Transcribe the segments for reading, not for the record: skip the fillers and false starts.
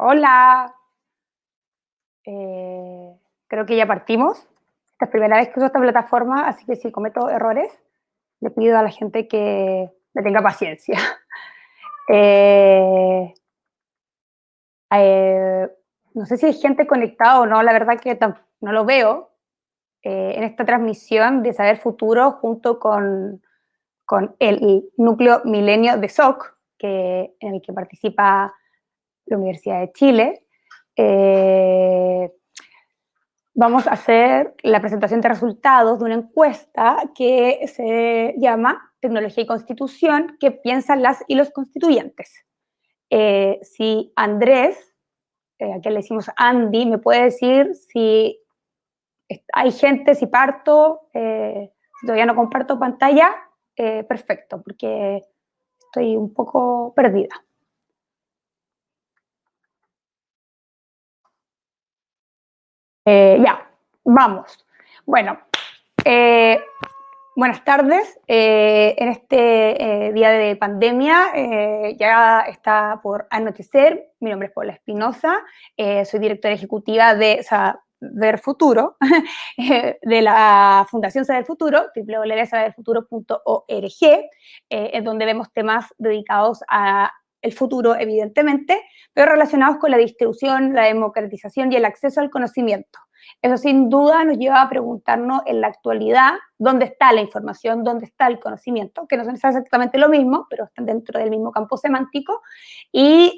Hola, creo que ya partimos. Esta es la primera vez que uso esta plataforma, así que si cometo errores, le pido a la gente que me tenga paciencia. Eh, eh, no sé si hay gente conectada o no, la verdad que no lo veo en esta transmisión de Saber Futuro junto con el núcleo milenio de SOC, en el que participa la Universidad de Chile. Vamos a hacer la presentación de resultados de una encuesta que se llama Tecnología y Constitución, ¿qué piensan las y los constituyentes? Si Andrés, a quien le decimos Andy, me puede decir si hay gente, si parto, si todavía no comparto pantalla, perfecto, porque estoy un poco perdida. Ya, vamos. Bueno, eh, buenas tardes. En este día de pandemia ya está por anochecer. Mi nombre es Paula Espinosa, soy directora ejecutiva de Saber Futuro, de la Fundación Saber Futuro, www.saberfuturo.org, en donde vemos temas dedicados a el futuro, evidentemente, pero relacionados con la distribución, la democratización y el acceso al conocimiento. Eso sin duda nos lleva a preguntarnos en la actualidad dónde está la información, dónde está el conocimiento, que no son exactamente lo mismo, pero están dentro del mismo campo semántico. Y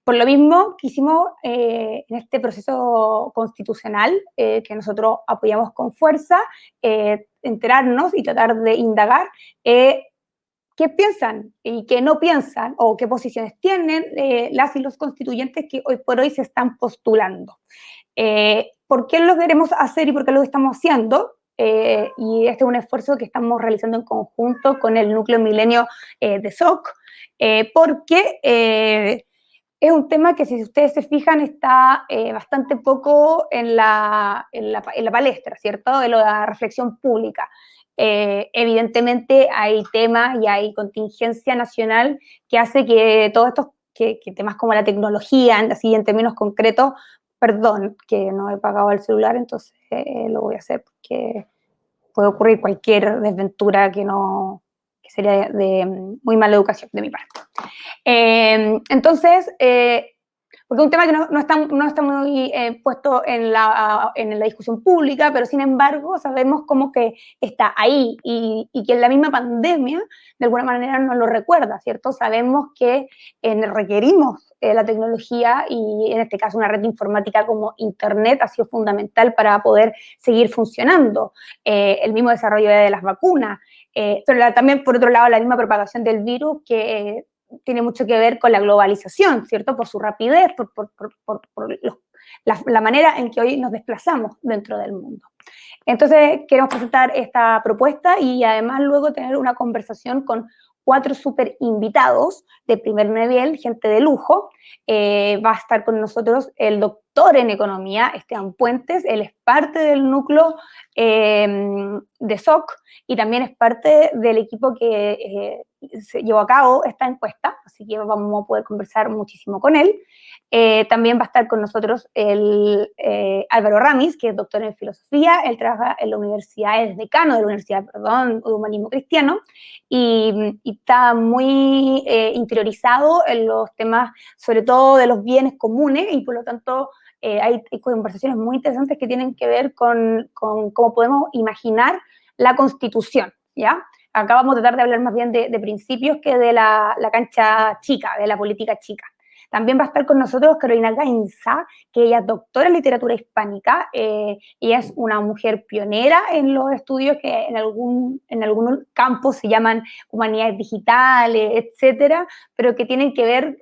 por lo mismo quisimos en este proceso constitucional que nosotros apoyamos con fuerza, enterarnos y tratar de indagar qué piensan y qué no piensan o qué posiciones tienen las y los constituyentes que hoy por hoy se están postulando. ¿Por qué lo queremos hacer y por qué lo estamos haciendo? Y este es un esfuerzo que estamos realizando en conjunto con el núcleo milenio de SOC, porque es un tema que, si ustedes se fijan, está bastante poco en la palestra, ¿cierto? En la reflexión pública. Evidentemente hay temas y hay contingencia nacional que hace que todos estos que temas como la tecnología, así en términos concretos, perdón, que no he pagado el celular, entonces lo voy a hacer porque puede ocurrir cualquier desventura que sería de muy mala educación de mi parte. Entonces, porque es un tema que no está muy puesto en la discusión pública, pero sin embargo sabemos como que está ahí y que en la misma pandemia de alguna manera nos lo recuerda, ¿cierto? Sabemos que requerimos la tecnología y en este caso una red informática como Internet ha sido fundamental para poder seguir funcionando. El mismo desarrollo de las vacunas, pero también por otro lado la misma propagación del virus que tiene mucho que ver con la globalización, ¿cierto? Por su rapidez, la manera en que hoy nos desplazamos dentro del mundo. Entonces, queremos presentar esta propuesta y además luego tener una conversación con 4 súper invitados de primer nivel, gente de lujo. Va a estar con nosotros el doctor en economía, Esteban Puentes. Él es parte del núcleo de SOC y también es parte del equipo que se llevó a cabo esta encuesta, así que vamos a poder conversar muchísimo con él. También va a estar con nosotros el Álvaro Ramis, que es doctor en filosofía. Él trabaja en la universidad, es decano de la Universidad, de Humanismo Cristiano, y está muy interiorizado en los temas, sobre todo de los bienes comunes, y por lo tanto hay conversaciones muy interesantes que tienen que ver con cómo podemos imaginar la Constitución, ¿ya? Acá vamos a tratar de hablar más bien de principios que de la cancha chica, de la política chica. También va a estar con nosotros Carolina Gainza, que ella es doctora en literatura hispánica. Ella es una mujer pionera en los estudios que en algunos campos se llaman humanidades digitales, etcétera, pero que tienen que ver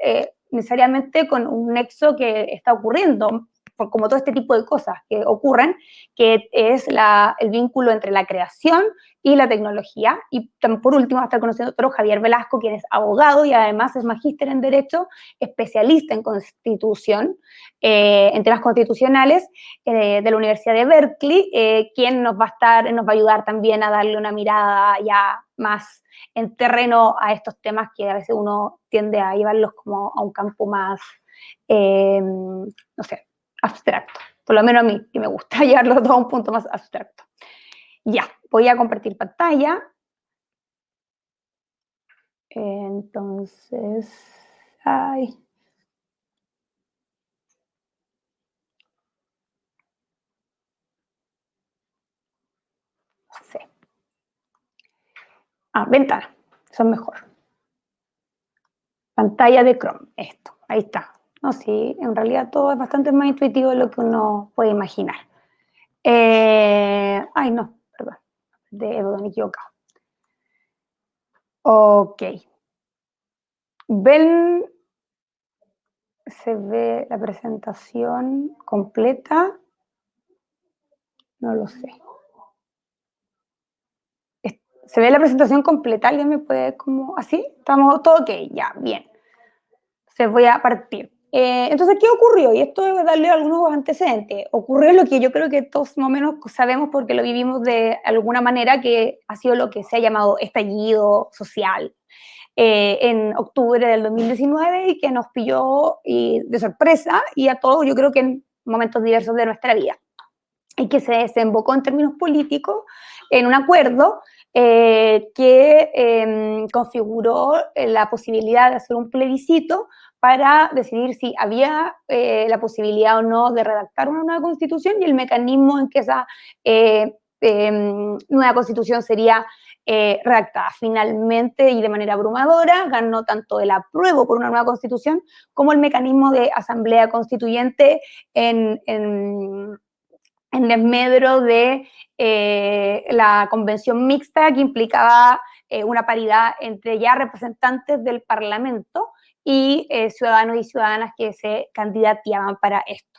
necesariamente con un nexo que está ocurriendo, como todo este tipo de cosas que ocurren, que es el vínculo entre la creación y la tecnología. Y por último va a estar con nosotros Javier Velasco, quien es abogado y además es magíster en Derecho, especialista en Constitución, en temas constitucionales, de la Universidad de Berkeley, quien nos va a ayudar también a darle una mirada ya más en terreno a estos temas que a veces uno tiende a llevarlos como a un campo más no sé, abstracto. Por lo menos a mí, que me gusta llevarlo todo a un punto más abstracto. Ya, voy a compartir pantalla. Entonces, ay. Sí. Ventana, son mejor. Pantalla de Chrome, esto, ahí está. No, sí, en realidad todo es bastante más intuitivo de lo que uno puede imaginar. Ay, no, perdón, me he equivocado. Ok. ¿Ven? ¿Se ve la presentación completa? No lo sé. ¿Se ve la presentación completa? ¿Alguien me puede como así? ¿Estamos todo ok? Ya, bien. Entonces voy a partir. Entonces, ¿qué ocurrió? Y esto debe darle algunos antecedentes. Ocurrió lo que yo creo que todos más o menos sabemos porque lo vivimos de alguna manera, que ha sido lo que se ha llamado estallido social en octubre del 2019 y que nos pilló de sorpresa y a todos, yo creo que en momentos diversos de nuestra vida. Y que se desembocó en términos políticos en un acuerdo que configuró la posibilidad de hacer un plebiscito para decidir si había la posibilidad o no de redactar una nueva constitución y el mecanismo en que esa nueva constitución sería redactada. Finalmente y de manera abrumadora ganó tanto el apruebo por una nueva constitución como el mecanismo de asamblea constituyente en desmedro de la convención mixta que implicaba una paridad entre ya representantes del Parlamento y ciudadanos y ciudadanas que se candidateaban para esto.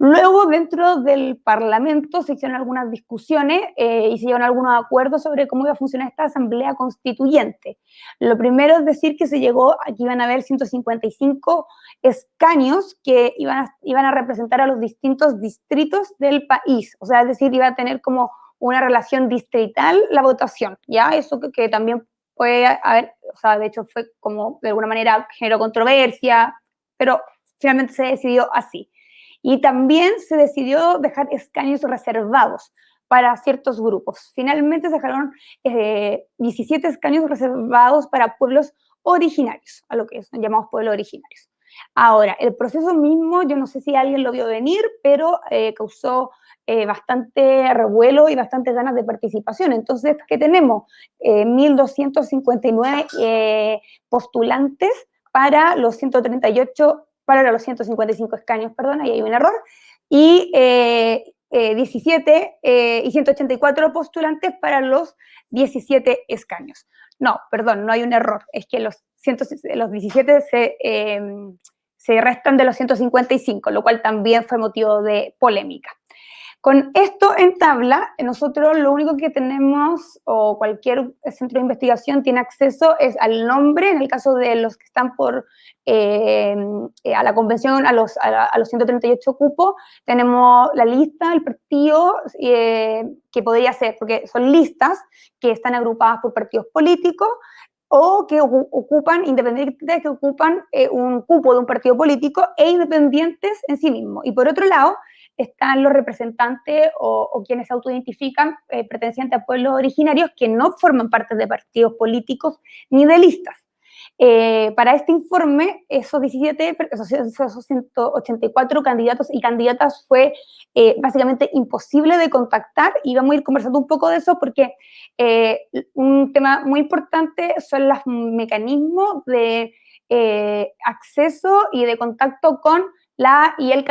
Luego, dentro del Parlamento se hicieron algunas discusiones y se llegaron algunos acuerdos sobre cómo iba a funcionar esta asamblea constituyente. Lo primero es decir que se llegó a que iban a haber 155 escaños que iban a representar a los distintos distritos del país. O sea, es decir, iba a tener como una relación distrital la votación, ¿ya? Eso que también puede haber, o sea, de hecho fue como de alguna manera generó controversia, pero finalmente se decidió así. Y también se decidió dejar escaños reservados para ciertos grupos. Finalmente se dejaron 17 escaños reservados para pueblos originarios, a lo que son llamados pueblos originarios. Ahora, el proceso mismo, yo no sé si alguien lo vio venir, pero causó bastante revuelo y bastantes ganas de participación. Entonces, ¿qué tenemos? 1.259 postulantes para los 138 para los 155 escaños, perdón, ahí hay un error, y 17 y 184 postulantes para los 17 escaños. No, perdón, no hay un error, es que los 17 se restan de los 155, lo cual también fue motivo de polémica. Con esto en tabla, nosotros lo único que tenemos, o cualquier centro de investigación tiene acceso, es al nombre, en el caso de los que están por a la convención, a los 138 cupos, tenemos la lista del partido que podría ser, porque son listas que están agrupadas por partidos políticos, o que ocupan, independientes que ocupan un cupo de un partido político e independientes en sí mismos. Y por otro lado, están los representantes o quienes se autoidentifican pertenecientes a pueblos originarios que no forman parte de partidos políticos ni de listas. Para este informe, esos 184 candidatos y candidatas fue básicamente imposible de contactar y vamos a ir conversando un poco de eso porque un tema muy importante son los mecanismos de acceso y de contacto con la y el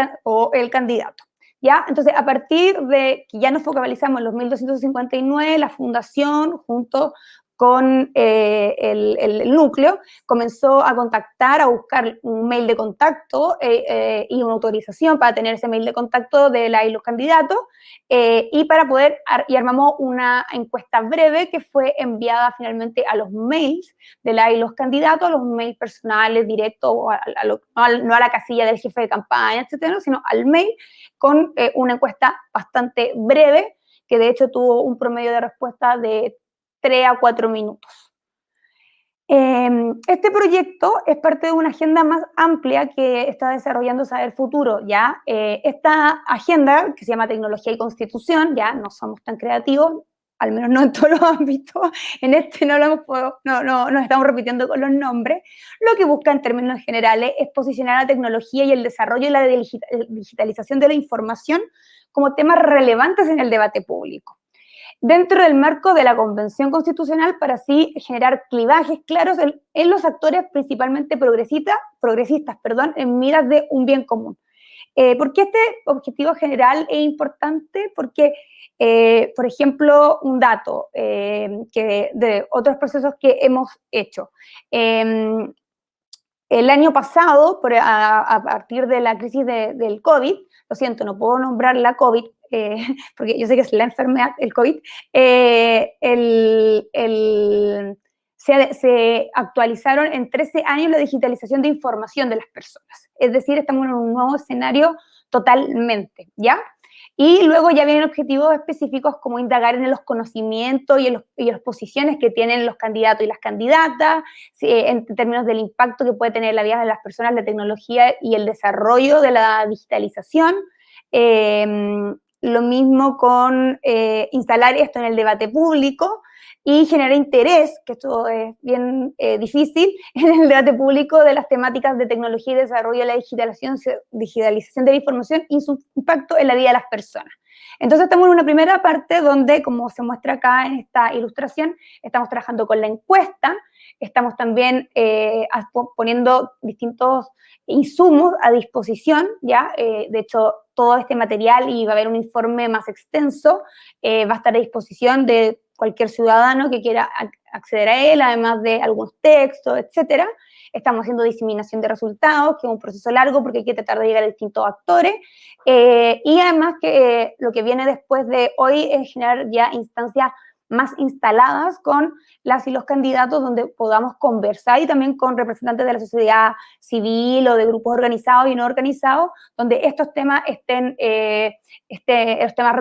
candidato. ¿Ya? Entonces, a partir de que ya nos focalizamos en los 1.259, la fundación, junto con el núcleo, comenzó a contactar, a buscar un mail de contacto y una autorización para tener ese mail de contacto de la y los candidatos y para poder, y armamos una encuesta breve que fue enviada finalmente a los mails de la y los candidatos, a los mails personales, directos, no a la casilla del jefe de campaña, etcétera, sino al mail con una encuesta bastante breve, que de hecho tuvo un promedio de respuesta de 3 a 4 minutos. Este proyecto es parte de una agenda más amplia que está desarrollando Saber Futuro, ¿ya? Esta agenda, que se llama Tecnología y Constitución, ya no somos tan creativos, al menos no en todos los ámbitos, en este no nos estamos repitiendo con los nombres. Lo que busca en términos generales es posicionar la tecnología y el desarrollo y la digitalización de la información como temas relevantes en el debate público, dentro del marco de la Convención Constitucional, para así generar clivajes claros en los actores principalmente progresistas, en miras de un bien común. ¿Por qué este objetivo general es importante? Porque, por ejemplo, un dato que de otros procesos que hemos hecho. El año pasado, a partir de la crisis del COVID, lo siento, no puedo nombrar la COVID, porque yo sé que es la enfermedad, el COVID, se actualizaron en 13 años la digitalización de información de las personas. Es decir, estamos en un nuevo escenario totalmente, ¿ya? Y luego ya vienen objetivos específicos como indagar en los conocimientos y en las posiciones que tienen los candidatos y las candidatas, en términos del impacto que puede tener en la vida de las personas, la tecnología y el desarrollo de la digitalización. Lo mismo con instalar esto en el debate público y generar interés, que esto es bien difícil, en el debate público de las temáticas de tecnología y desarrollo de la digitalización de la información y su impacto en la vida de las personas. Entonces estamos en una primera parte donde, como se muestra acá en esta ilustración, estamos trabajando con la encuesta, estamos también poniendo distintos insumos a disposición, ¿ya? De hecho, todo este material, y va a haber un informe más extenso, va a estar a disposición de cualquier ciudadano que quiera acceder a él, además de algunos textos, etcétera. Estamos haciendo diseminación de resultados, que es un proceso largo porque hay que tratar de llegar a distintos actores, y además que lo que viene después de hoy es generar ya instancias más instaladas con las y los candidatos, donde podamos conversar, y también con representantes de la sociedad civil o de grupos organizados y no organizados, donde estos temas los temas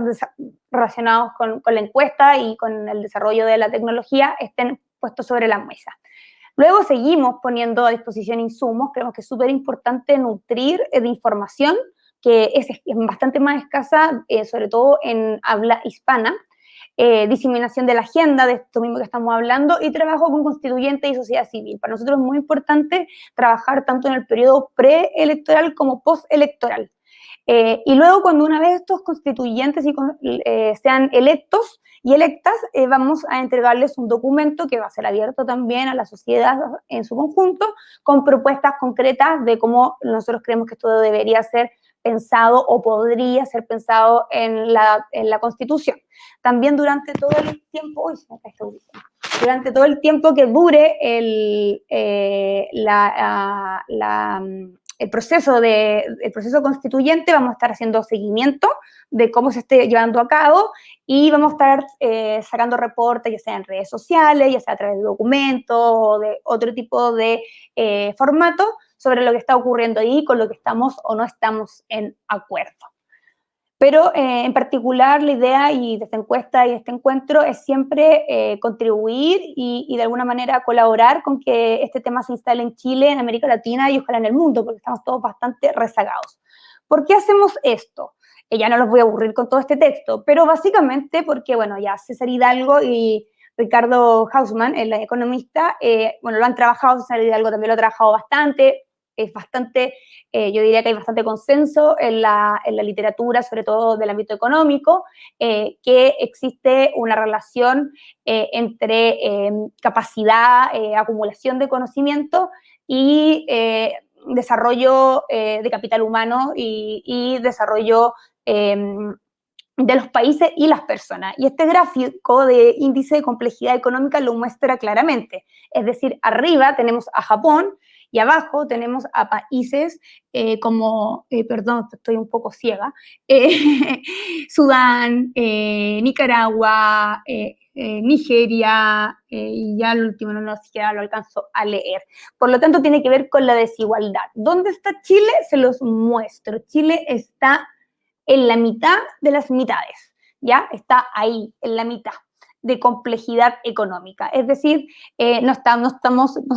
relacionados con la encuesta y con el desarrollo de la tecnología estén puestos sobre la mesa. Luego seguimos poniendo a disposición insumos. Creemos que es súper importante nutrir de información, que es bastante más escasa, sobre todo en habla hispana. Diseminación de la agenda, de esto mismo que estamos hablando, y trabajo con constituyentes y sociedad civil. Para nosotros es muy importante trabajar tanto en el periodo preelectoral como postelectoral. Y luego, cuando una vez estos constituyentes sean electos y electas, vamos a entregarles un documento que va a ser abierto también a la sociedad en su conjunto, con propuestas concretas de cómo nosotros creemos que esto debería ser pensado o podría ser pensado en la Constitución. También durante todo el tiempo, durante todo el tiempo que dure el proceso constituyente, vamos a estar haciendo seguimiento de cómo se esté llevando a cabo, y vamos a estar sacando reportes, ya sea en redes sociales, ya sea a través de documentos o de otro tipo de formato, sobre lo que está ocurriendo ahí, con lo que estamos o no estamos en acuerdo. Pero en particular la idea y de esta encuesta y de este encuentro es siempre contribuir y de alguna manera colaborar con que este tema se instale en Chile, en América Latina y ojalá en el mundo, porque estamos todos bastante rezagados. ¿Por qué hacemos esto? Ya no los voy a aburrir con todo este texto, pero básicamente porque, bueno, ya César Hidalgo y Ricardo Hausmann, el economista, bueno, lo han trabajado, César Hidalgo también lo ha trabajado bastante. Es bastante, yo diría que hay bastante consenso en la literatura, sobre todo del ámbito económico, que existe una relación entre capacidad, acumulación de conocimiento y desarrollo de capital humano y desarrollo de los países y las personas. Y este gráfico de índice de complejidad económica lo muestra claramente. Es decir, arriba tenemos a Japón, y abajo tenemos a países como, perdón, estoy un poco ciega, Sudán, Nicaragua, Nigeria, y ya el último no siquiera lo alcanzo a leer. Por lo tanto, tiene que ver con la desigualdad. ¿Dónde está Chile? Se los muestro. Chile está en la mitad de las mitades, ¿ya? Está ahí, en la mitad. de complejidad económica. Es decir, no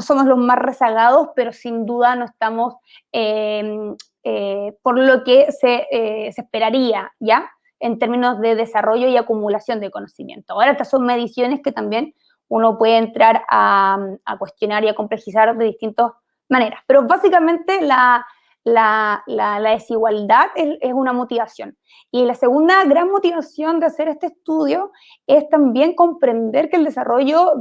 somos los más rezagados, pero sin duda no estamos por lo que se esperaría, ¿ya? En términos de desarrollo y acumulación de conocimiento. Ahora, estas son mediciones que también uno puede entrar a cuestionar y a complejizar de distintas maneras. Pero básicamente la desigualdad es una motivación. Y la segunda gran motivación de hacer este estudio es también comprender que el desarrollo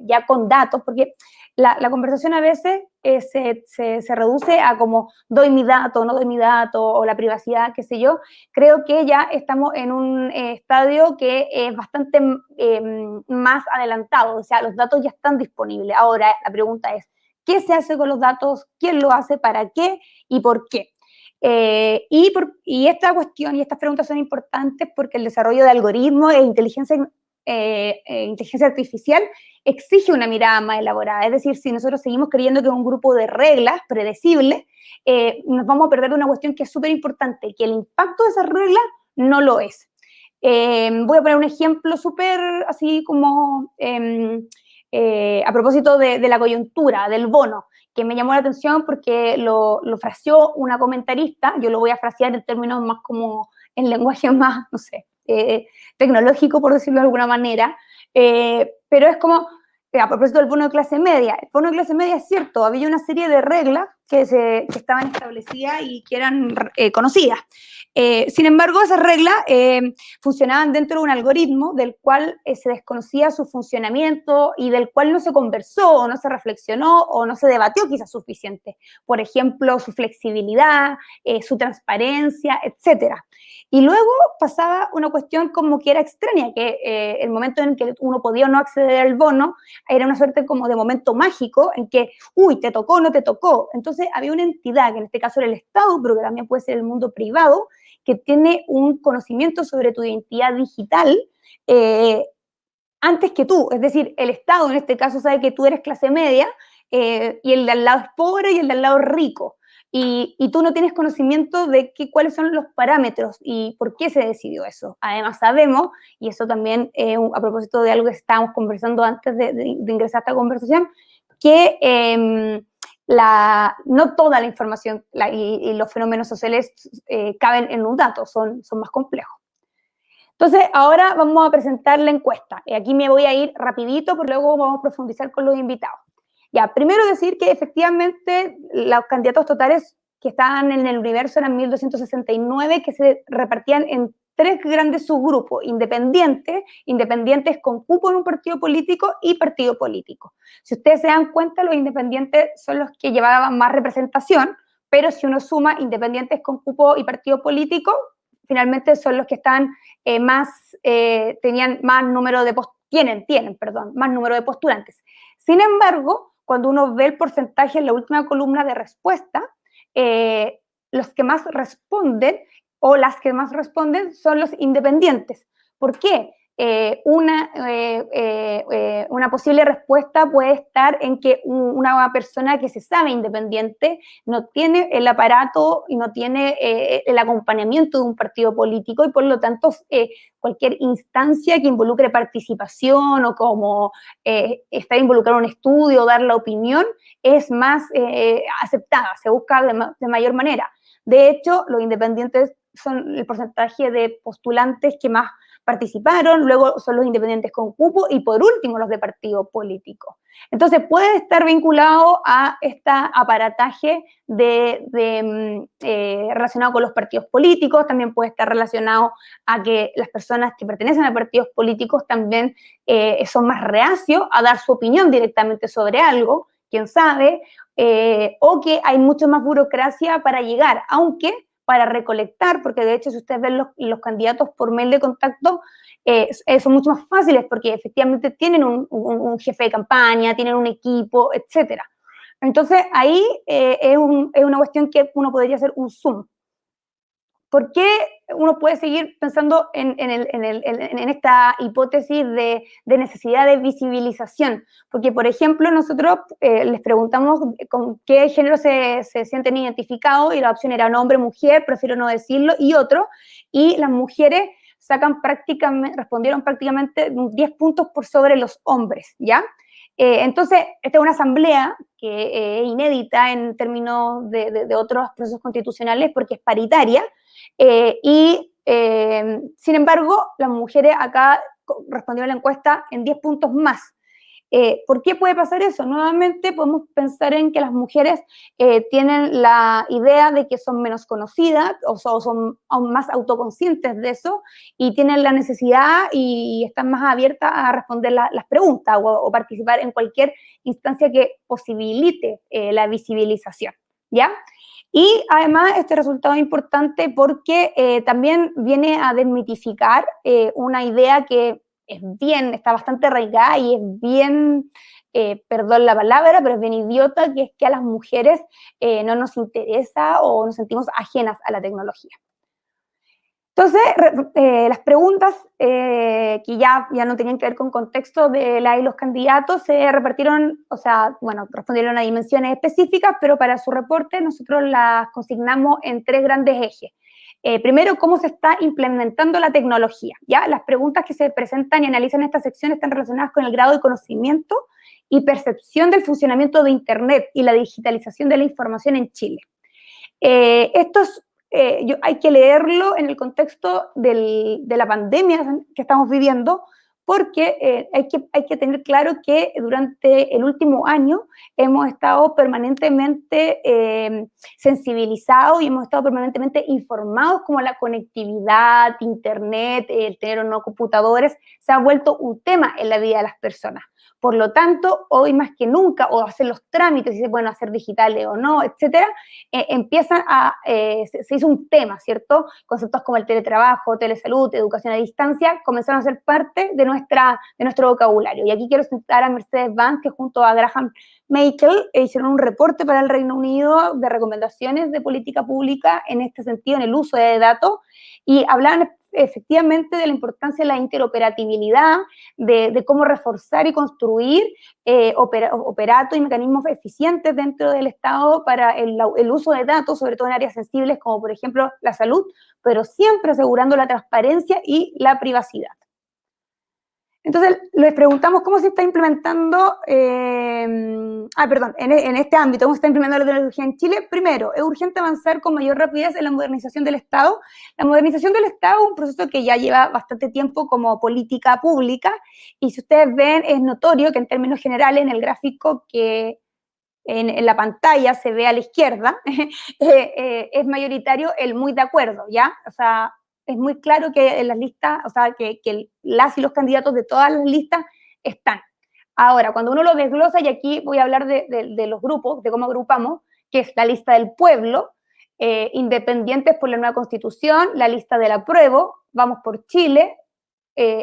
ya con datos, porque la conversación a veces se reduce a como doy mi dato, no doy mi dato, o la privacidad, qué sé yo. Creo que ya estamos en un estadio que es bastante más adelantado, o sea, los datos ya están disponibles. Ahora la pregunta es, ¿qué se hace con los datos? ¿Quién lo hace? ¿Para qué? ¿Y por qué? Y esta cuestión y estas preguntas son importantes porque el desarrollo de algoritmos e inteligencia artificial exige una mirada más elaborada. Es decir, si nosotros seguimos creyendo que es un grupo de reglas predecibles, nos vamos a perder una cuestión que es súper importante, que el impacto de esas reglas no lo es. Voy a poner un ejemplo súper así como a propósito de la coyuntura, del bono, que me llamó la atención porque lo fraseó una comentarista. Yo lo voy a frasear en términos más como, en lenguaje más, no sé, tecnológico, por decirlo de alguna manera, pero es como, a propósito del bono de clase media, el bono de clase media es cierto, había una serie de reglas que estaban establecidas y que eran conocidas. Sin embargo, esas reglas funcionaban dentro de un algoritmo del cual se desconocía su funcionamiento y del cual no se conversó o no se reflexionó o no se debatió quizás suficiente. Por ejemplo, su flexibilidad, su transparencia, etcétera. Y luego pasaba una cuestión como que era extraña, que el momento en que uno podía o no acceder al bono era una suerte como de momento mágico en que, uy, te tocó, no te tocó. Entonces había una entidad, que en este caso era el Estado, pero que también puede ser el mundo privado, que tiene un conocimiento sobre tu identidad digital antes que tú. Es decir, el Estado en este caso sabe que tú eres clase media y el de al lado es pobre y el de al lado es rico. Y tú no tienes conocimiento de cuáles son los parámetros y por qué se decidió eso. Además sabemos, y eso también a propósito de algo que estábamos conversando antes de ingresar a esta conversación, que no toda la información y los fenómenos sociales caben en un dato, son más complejos. Entonces, ahora vamos a presentar la encuesta. Aquí me voy a ir rapidito, pero luego vamos a profundizar con los invitados. Ya, primero decir que efectivamente los candidatos totales que estaban en el universo eran 1.269, que se repartían en 3 grandes subgrupos: independientes con cupo en un partido político y partido político. Si ustedes se dan cuenta, los independientes son los que llevaban más representación, pero si uno suma independientes con cupo y partido político, finalmente son los que están tenían más número de más número de postulantes. Sin embargo, cuando uno ve el porcentaje en la última columna de respuesta, los que más responden o las que más responden son los independientes. ¿Por qué? Una posible respuesta puede estar en que una persona que se sabe independiente no tiene el aparato y no tiene el acompañamiento de un partido político y por lo tanto cualquier instancia que involucre participación o como estar involucrado en un estudio o dar la opinión es más aceptada, se busca de mayor manera. De hecho, los independientes son el porcentaje de postulantes que más participaron, luego son los independientes con cupo y por último los de partido político. Entonces puede estar vinculado a este aparataje relacionado con los partidos políticos, también puede estar relacionado a que las personas que pertenecen a partidos políticos también son más reacios a dar su opinión directamente sobre algo, quién sabe, o que hay mucho más burocracia para llegar, aunque para recolectar, porque de hecho si ustedes ven los candidatos por mail de contacto, son mucho más fáciles porque efectivamente tienen un jefe de campaña, tienen un equipo, etcétera. Entonces ahí es una cuestión que uno podría hacer un zoom. ¿Por qué uno puede seguir pensando en esta hipótesis de necesidad de visibilización? Porque, por ejemplo, nosotros les preguntamos con qué género se sienten identificados y la opción era hombre, mujer, prefiero no decirlo, y otro, y las mujeres respondieron prácticamente 10 puntos por sobre los hombres, ¿ya? Entonces, esta es una asamblea que es inédita en términos de otros procesos constitucionales porque es paritaria, sin embargo, las mujeres acá respondieron a la encuesta en 10 puntos más. ¿Por qué puede pasar eso? Nuevamente podemos pensar en que las mujeres tienen la idea de que son menos conocidas o son aún más autoconscientes de eso y tienen la necesidad y están más abiertas a responder las preguntas o participar en cualquier instancia que posibilite la visibilización, ¿ya? Y además este resultado es importante porque también viene a desmitificar una idea que está bastante arraigada y es bien, perdón la palabra, pero es bien idiota, que es que a las mujeres no nos interesa o nos sentimos ajenas a la tecnología. Entonces, las preguntas que ya no tenían que ver con contexto de la y los candidatos se repartieron, o sea, bueno, respondieron a dimensiones específicas, pero para su reporte nosotros las consignamos en 3 grandes ejes. Primero, cómo se está implementando la tecnología, ¿ya? Las preguntas que se presentan y analizan en esta sección están relacionadas con el grado de conocimiento y percepción del funcionamiento de Internet y la digitalización de la información en Chile. Hay que leerlo en el contexto de la pandemia que estamos viviendo, porque hay que tener claro que durante el último año hemos estado permanentemente sensibilizados y hemos estado permanentemente informados como la conectividad, internet, el tener o no computadores, se ha vuelto un tema en la vida de las personas. Por lo tanto, hoy más que nunca, o hacer los trámites, si se pueden hacer digitales o no, etcétera, se hizo un tema, ¿cierto? Conceptos como el teletrabajo, telesalud, educación a distancia, comenzaron a ser parte de nuestro vocabulario. Y aquí quiero citar a Mercedes Vance, que junto a Graham Michael hicieron un reporte para el Reino Unido de recomendaciones de política pública en este sentido, en el uso de datos, y hablaban efectivamente de la importancia de la interoperabilidad, de cómo reforzar y construir operatos y mecanismos eficientes dentro del Estado para el uso de datos, sobre todo en áreas sensibles como por ejemplo la salud, pero siempre asegurando la transparencia y la privacidad. Entonces, les preguntamos cómo se está implementando, en este ámbito, cómo se está implementando la tecnología en Chile. Primero, es urgente avanzar con mayor rapidez en la modernización del Estado. La modernización del Estado es un proceso que ya lleva bastante tiempo como política pública, y si ustedes ven, es notorio que en términos generales, en el gráfico que en la pantalla se ve a la izquierda, es mayoritario el muy de acuerdo, ¿ya? O sea, es muy claro que en las listas, o sea, que las y los candidatos de todas las listas están. Ahora, cuando uno lo desglosa, y aquí voy a hablar de los grupos, de cómo agrupamos, que es la lista del pueblo, Independientes por la Nueva Constitución, la lista del apruebo, Vamos por Chile,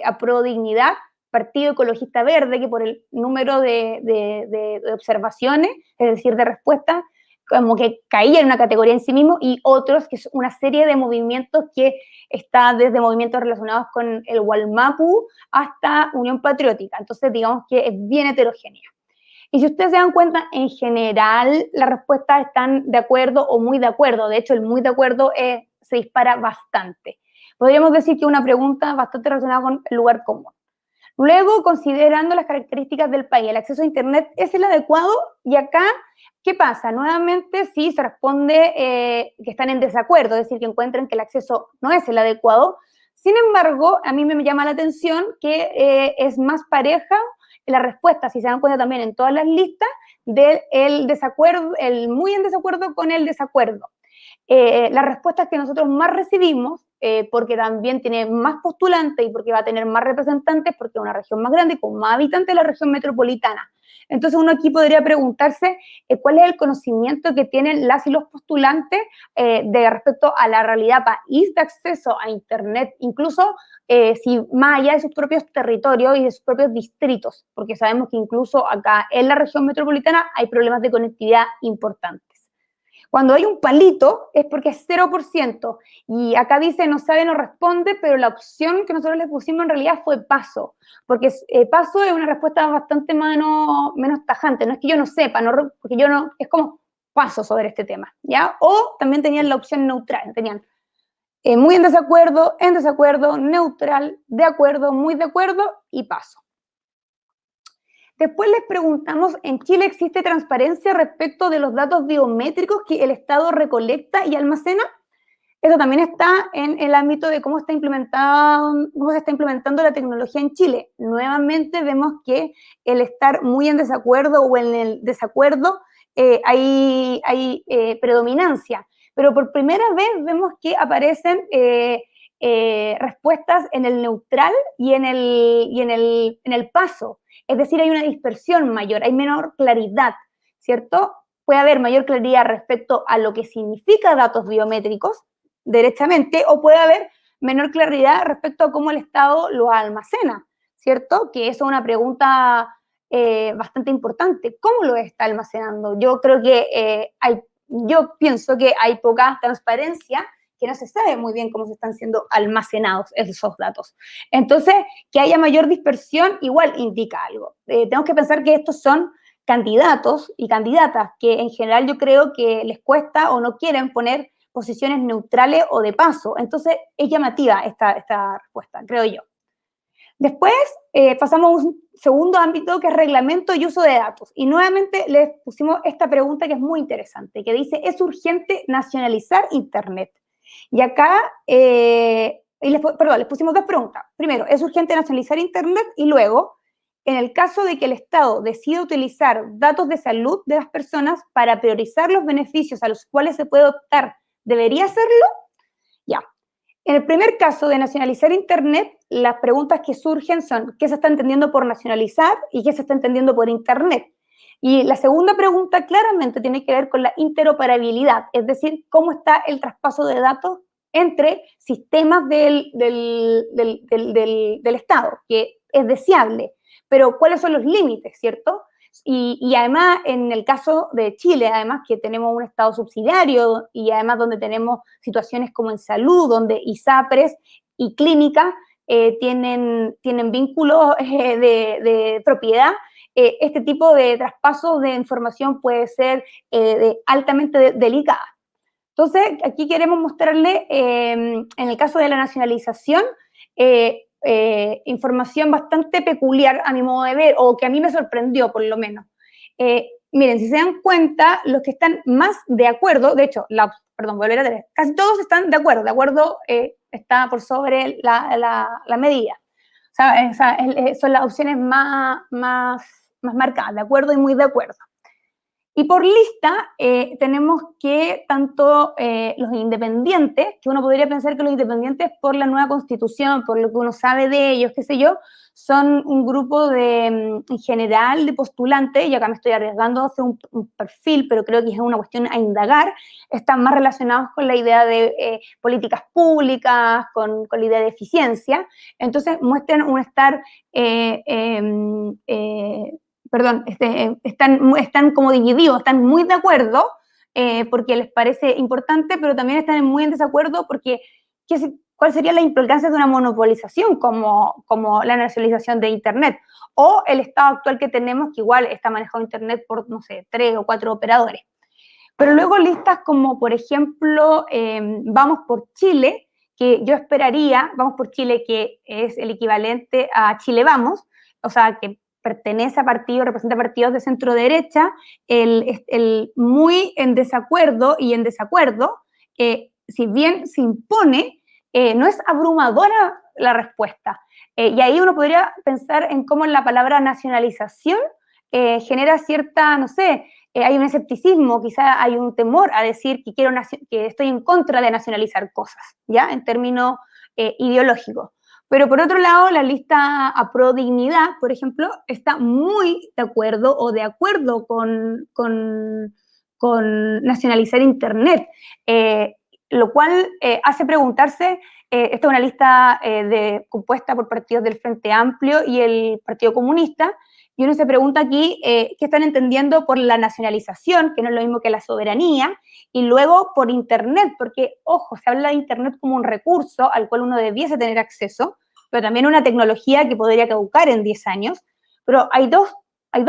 Apruebo Dignidad, Partido Ecologista Verde, que por el número de observaciones, es decir, de respuestas, como que caía en una categoría en sí mismo, y otros, que es una serie de movimientos que está desde movimientos relacionados con el Walmapu hasta Unión Patriótica. Entonces, digamos que es bien heterogénea. Y si ustedes se dan cuenta, en general las respuestas están de acuerdo o muy de acuerdo. De hecho, el muy de acuerdo se dispara bastante. Podríamos decir que es una pregunta bastante relacionada con el lugar común. Luego, considerando las características del país, ¿el acceso a Internet es el adecuado? Y acá, ¿qué pasa? Nuevamente, sí, se responde que están en desacuerdo, es decir, que encuentran que el acceso no es el adecuado. Sin embargo, a mí me llama la atención que es más pareja la respuesta, si se dan cuenta también en todas las listas, del desacuerdo, el muy en desacuerdo con el desacuerdo. Las respuestas que nosotros más recibimos, porque también tiene más postulantes y porque va a tener más representantes, porque es una región más grande y con más habitantes de la región metropolitana. Entonces uno aquí podría preguntarse cuál es el conocimiento que tienen las y los postulantes de respecto a la realidad país de acceso a Internet, incluso si más allá de sus propios territorios y de sus propios distritos, porque sabemos que incluso acá en la región metropolitana hay problemas de conectividad importantes. Cuando hay un palito es porque es 0%, y acá dice no sabe, no responde, pero la opción que nosotros le pusimos en realidad fue paso, porque paso es una respuesta bastante menos tajante, no es que yo no sepa, porque yo no, es como paso sobre este tema, ¿ya? O también tenían la opción neutral, tenían Muy en desacuerdo, neutral, de acuerdo, muy de acuerdo y paso. Después les preguntamos, ¿en Chile existe transparencia respecto de los datos biométricos que el Estado recolecta y almacena? Eso también está en el ámbito de cómo se está implementando la tecnología en Chile. Nuevamente vemos que el estar muy en desacuerdo o en el desacuerdo hay predominancia. Pero por primera vez vemos que aparecen respuestas en el neutral y en el paso. Es decir, hay una dispersión mayor, hay menor claridad, ¿cierto? Puede haber mayor claridad respecto a lo que significa datos biométricos, derechamente, o puede haber menor claridad respecto a cómo el Estado lo almacena, ¿cierto? Que eso es una pregunta bastante importante. ¿Cómo lo está almacenando? Yo creo que yo pienso que hay poca transparencia, que no se sabe muy bien cómo se están siendo almacenados esos datos. Entonces, que haya mayor dispersión igual indica algo. Tenemos que pensar que estos son candidatos y candidatas que en general yo creo que les cuesta o no quieren poner posiciones neutrales o de paso. Entonces, es llamativa esta respuesta, creo yo. Después pasamos a un segundo ámbito que es reglamento y uso de datos. Y nuevamente les pusimos esta pregunta que es muy interesante, que dice, ¿es urgente nacionalizar Internet? Y acá, les pusimos dos preguntas. Primero, ¿es urgente nacionalizar Internet? Y luego, en el caso de que el Estado decida utilizar datos de salud de las personas para priorizar los beneficios a los cuales se puede optar, ¿debería hacerlo? Ya. En el primer caso de nacionalizar Internet, las preguntas que surgen son ¿qué se está entendiendo por nacionalizar y qué se está entendiendo por Internet? Y la segunda pregunta claramente tiene que ver con la interoperabilidad, es decir, cómo está el traspaso de datos entre sistemas del Estado, que es deseable, pero ¿cuáles son los límites, cierto? Y además, en el caso de Chile, además que tenemos un Estado subsidiario y además donde tenemos situaciones como en salud, donde ISAPRES y clínica tienen vínculos de propiedad, este tipo de traspasos de información puede ser altamente delicada. Entonces, aquí queremos mostrarle, en el caso de la nacionalización, información bastante peculiar a mi modo de ver, o que a mí me sorprendió por lo menos. Miren, si se dan cuenta, los que están más de acuerdo, de hecho, volver a tener, casi todos están de acuerdo está por sobre la medida. O sea, son las opciones más marcadas, de acuerdo y muy de acuerdo. Y por lista tenemos que tanto los independientes, que uno podría pensar que los independientes por la nueva constitución, por lo que uno sabe de ellos, qué sé yo, son un grupo en general de postulantes, y acá me estoy arriesgando a hacer un perfil, pero creo que es una cuestión a indagar, están más relacionados con la idea de políticas públicas, con la idea de eficiencia, entonces muestran un estar están como divididos, están muy de acuerdo porque les parece importante, pero también están muy en desacuerdo porque ¿cuál sería la implicancia de una monopolización como la nacionalización de Internet? O el estado actual que tenemos, que igual está manejado Internet por, no sé, 3 o 4 operadores. Pero luego listas como, por ejemplo, Vamos por Chile, que yo esperaría, Vamos por Chile, que es el equivalente a Chile Vamos, o sea, que pertenece a partidos, representa partidos de centro derecha, el muy en desacuerdo y en desacuerdo, si bien se impone, no es abrumadora la respuesta. Y ahí uno podría pensar en cómo la palabra nacionalización genera cierta, no sé, hay un escepticismo, quizá hay un temor a decir que estoy en contra de nacionalizar cosas, ¿ya? En términos ideológicos. Pero por otro lado, la lista a pro dignidad, por ejemplo, está muy de acuerdo o de acuerdo con nacionalizar Internet, lo cual hace preguntarse, esta es una lista compuesta por partidos del Frente Amplio y el Partido Comunista, y uno se pregunta aquí qué están entendiendo por la nacionalización, que no es lo mismo que la soberanía, y luego por Internet, porque, ojo, se habla de Internet como un recurso al cual uno debiese tener acceso, pero también una tecnología que podría caducar en 10 años. Pero hay dos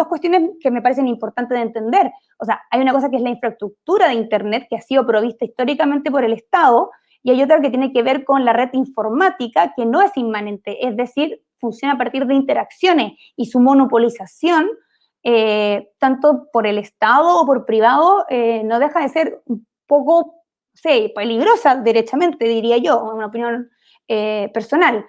cuestiones que me parecen importantes de entender. O sea, hay una cosa que es la infraestructura de Internet, que ha sido provista históricamente por el Estado, y hay otra que tiene que ver con la red informática, que no es inmanente, es decir, funciona a partir de interacciones, y su monopolización, tanto por el Estado o por privado, no deja de ser un poco, sí, peligrosa, derechamente, diría yo, una opinión personal.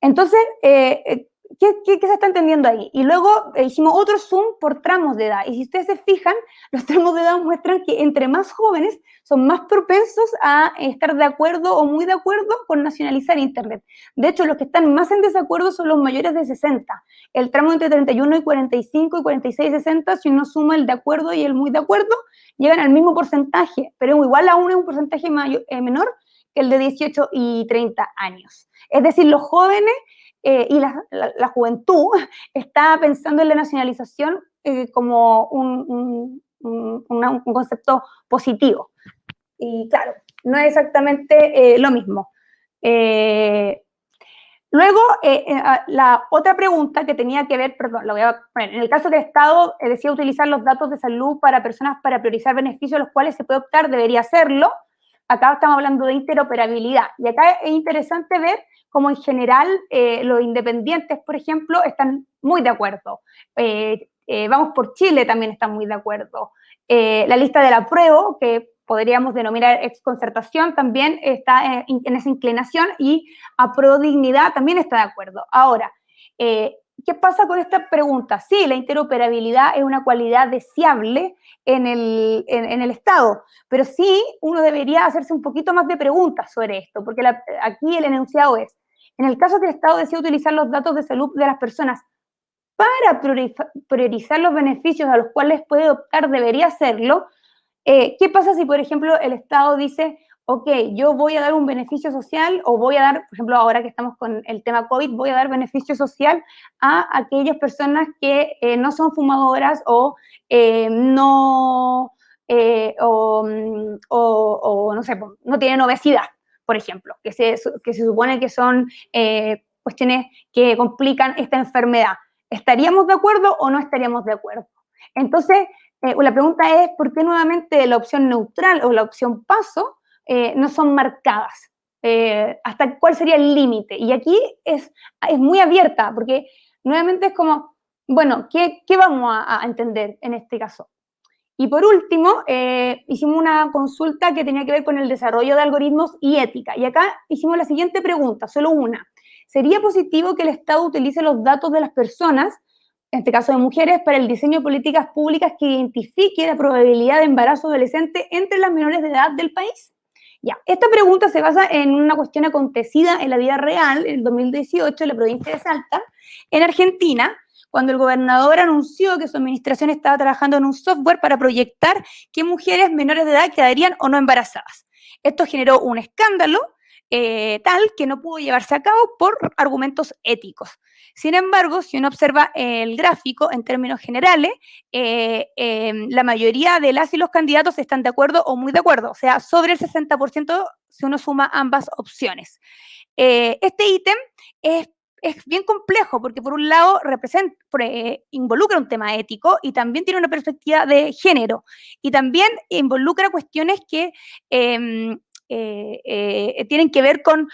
Entonces, ¿qué se está entendiendo ahí? Y luego hicimos otro zoom por tramos de edad. Y si ustedes se fijan, los tramos de edad muestran que entre más jóvenes son más propensos a estar de acuerdo o muy de acuerdo con nacionalizar Internet. De hecho, los que están más en desacuerdo son los mayores de 60. El tramo entre 31 y 45 y 46 y 60, si uno suma el de acuerdo y el muy de acuerdo, llegan al mismo porcentaje, pero igual aún es un porcentaje menor que el de 18 y 30 años. Es decir, los jóvenes y la juventud está pensando en la nacionalización como un concepto positivo. Y claro, no es exactamente lo mismo. Luego, la otra pregunta que tenía que ver, perdón, la voy a poner, en el caso del Estado decía utilizar los datos de salud para personas para priorizar beneficios a los cuales se puede optar, debería hacerlo. Acá estamos hablando de interoperabilidad, y acá es interesante ver cómo en general los independientes, por ejemplo, están muy de acuerdo. Vamos por Chile también está muy de acuerdo. La lista del apruebo, que podríamos denominar exconcertación, también está en esa inclinación, y Aprodignidad también está de acuerdo. Ahora, ¿qué pasa con esta pregunta? Sí, la interoperabilidad es una cualidad deseable en el Estado, pero sí uno debería hacerse un poquito más de preguntas sobre esto, porque aquí el enunciado es, en el caso que el Estado decida utilizar los datos de salud de las personas para priorizar los beneficios a los cuales puede optar, debería hacerlo. ¿Qué pasa si, por ejemplo, el Estado dice, ok, yo voy a dar un beneficio social, o voy a dar, por ejemplo, ahora que estamos con el tema COVID, voy a dar beneficio social a aquellas personas que no son fumadoras o no, no sé, no tienen obesidad, por ejemplo, que se supone que son cuestiones que complican esta enfermedad? ¿Estaríamos de acuerdo o no estaríamos de acuerdo? Entonces, la pregunta es, ¿por qué nuevamente la opción neutral o la opción paso no son marcadas? ¿Hasta cuál sería el límite? Y aquí es muy abierta, porque nuevamente es como, bueno, ¿qué vamos a entender en este caso? Y por último, hicimos una consulta que tenía que ver con el desarrollo de algoritmos y ética. Y acá hicimos la siguiente pregunta, solo una. ¿Sería positivo que el Estado utilice los datos de las personas, en este caso de mujeres, para el diseño de políticas públicas que identifique la probabilidad de embarazo adolescente entre las menores de edad del país? Ya, esta pregunta se basa en una cuestión acontecida en la vida real, en el 2018, en la provincia de Salta, en Argentina, cuando el gobernador anunció que su administración estaba trabajando en un software para proyectar qué mujeres menores de edad quedarían o no embarazadas. Esto generó un escándalo tal que no pudo llevarse a cabo por argumentos éticos. Sin embargo, si uno observa el gráfico en términos generales, la mayoría de las y los candidatos están de acuerdo o muy de acuerdo, o sea, sobre el 60% si uno suma ambas opciones. Este ítem es bien complejo porque por un lado involucra un tema ético y también tiene una perspectiva de género, y también involucra cuestiones que tienen que ver con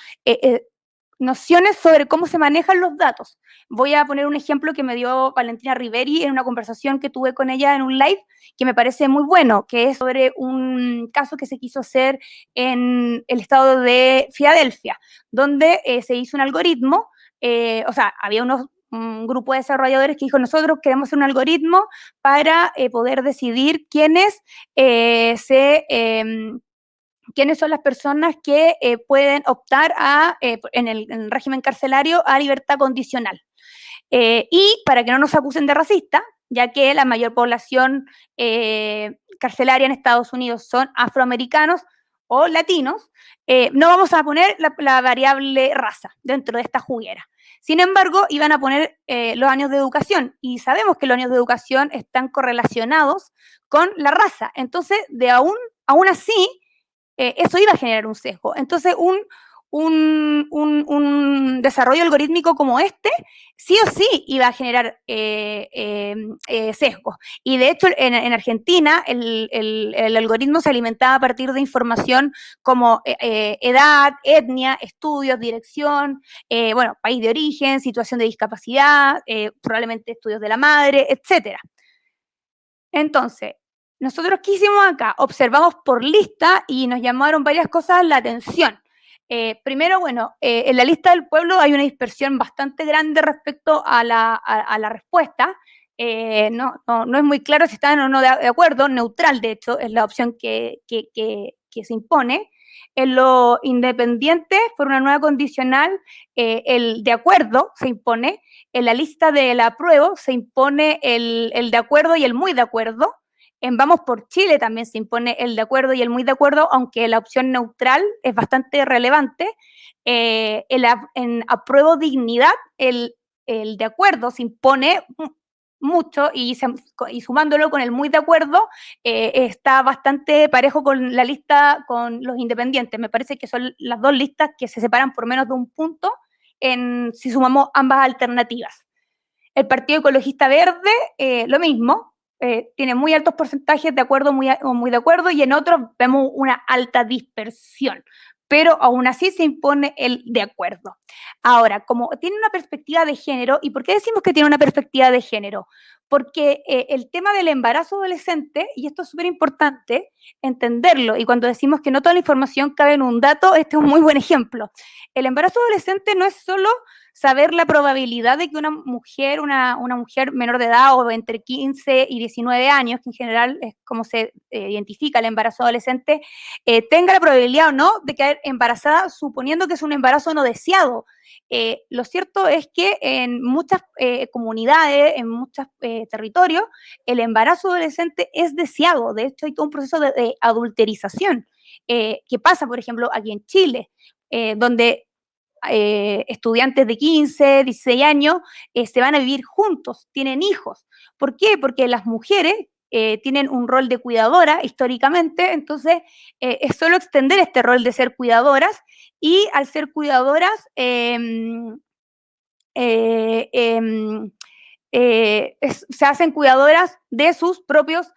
nociones sobre cómo se manejan los datos. Voy a poner un ejemplo que me dio Valentina Riveri en una conversación que tuve con ella en un live, que me parece muy bueno, que es sobre un caso que se quiso hacer en el estado de Filadelfia, donde se hizo un algoritmo, o sea, había un grupo de desarrolladores que dijo, nosotros queremos hacer un algoritmo para poder decidir quiénes quiénes son las personas que pueden optar en el régimen carcelario a libertad condicional. Y para que no nos acusen de racista, ya que la mayor población carcelaria en Estados Unidos son afroamericanos o latinos, no vamos a poner la variable raza dentro de esta juguera. Sin embargo, iban a poner los años de educación, y sabemos que los años de educación están correlacionados con la raza. Entonces, aún así, eso iba a generar un sesgo. Entonces, un desarrollo algorítmico como este, sí o sí iba a generar sesgos. Y de hecho, en Argentina, el algoritmo se alimentaba a partir de información como edad, etnia, estudios, dirección, bueno, país de origen, situación de discapacidad, probablemente estudios de la madre, etcétera. Entonces, nosotros, ¿qué hicimos acá? Observamos por lista y nos llamaron varias cosas la atención. Primero, bueno, en la lista del pueblo hay una dispersión bastante grande respecto a la respuesta. No es muy claro si están o no de acuerdo. Neutral, de hecho, es la opción que se impone. En lo independiente, por una nueva condicional, el de acuerdo se impone. En la lista del apruebo se impone el de acuerdo y el muy de acuerdo. En Vamos por Chile también se impone el de acuerdo y el muy de acuerdo, aunque la opción neutral es bastante relevante. En apruebo dignidad, el de acuerdo se impone mucho y sumándolo con el muy de acuerdo, está bastante parejo con la lista con los independientes. Me parece que son las dos listas que se separan por menos de un punto si sumamos ambas alternativas. El Partido Ecologista Verde, lo mismo, tiene muy altos porcentajes de acuerdo o muy de acuerdo, y en otros vemos una alta dispersión, pero aún así se impone el de acuerdo. Ahora, como tiene una perspectiva de género, ¿y por qué decimos que tiene una perspectiva de género? Porque el tema del embarazo adolescente, y esto es súper importante entenderlo, y cuando decimos que no toda la información cabe en un dato, este es un muy buen ejemplo. El embarazo adolescente no es solo saber la probabilidad de que una mujer menor de edad o entre 15 y 19 años, que en general es como se identifica el embarazo adolescente, tenga la probabilidad o no de quedar embarazada, suponiendo que es un embarazo no deseado. Lo cierto es que en muchas comunidades, en muchos territorios, el embarazo adolescente es deseado. De hecho, hay todo un proceso de adulterización que pasa, por ejemplo, aquí en Chile, donde estudiantes de 15, 16 años se van a vivir juntos, tienen hijos. ¿Por qué? Porque las mujeres tienen un rol de cuidadora históricamente, entonces es solo extender este rol de ser cuidadoras, y al ser cuidadoras se hacen cuidadoras de sus propios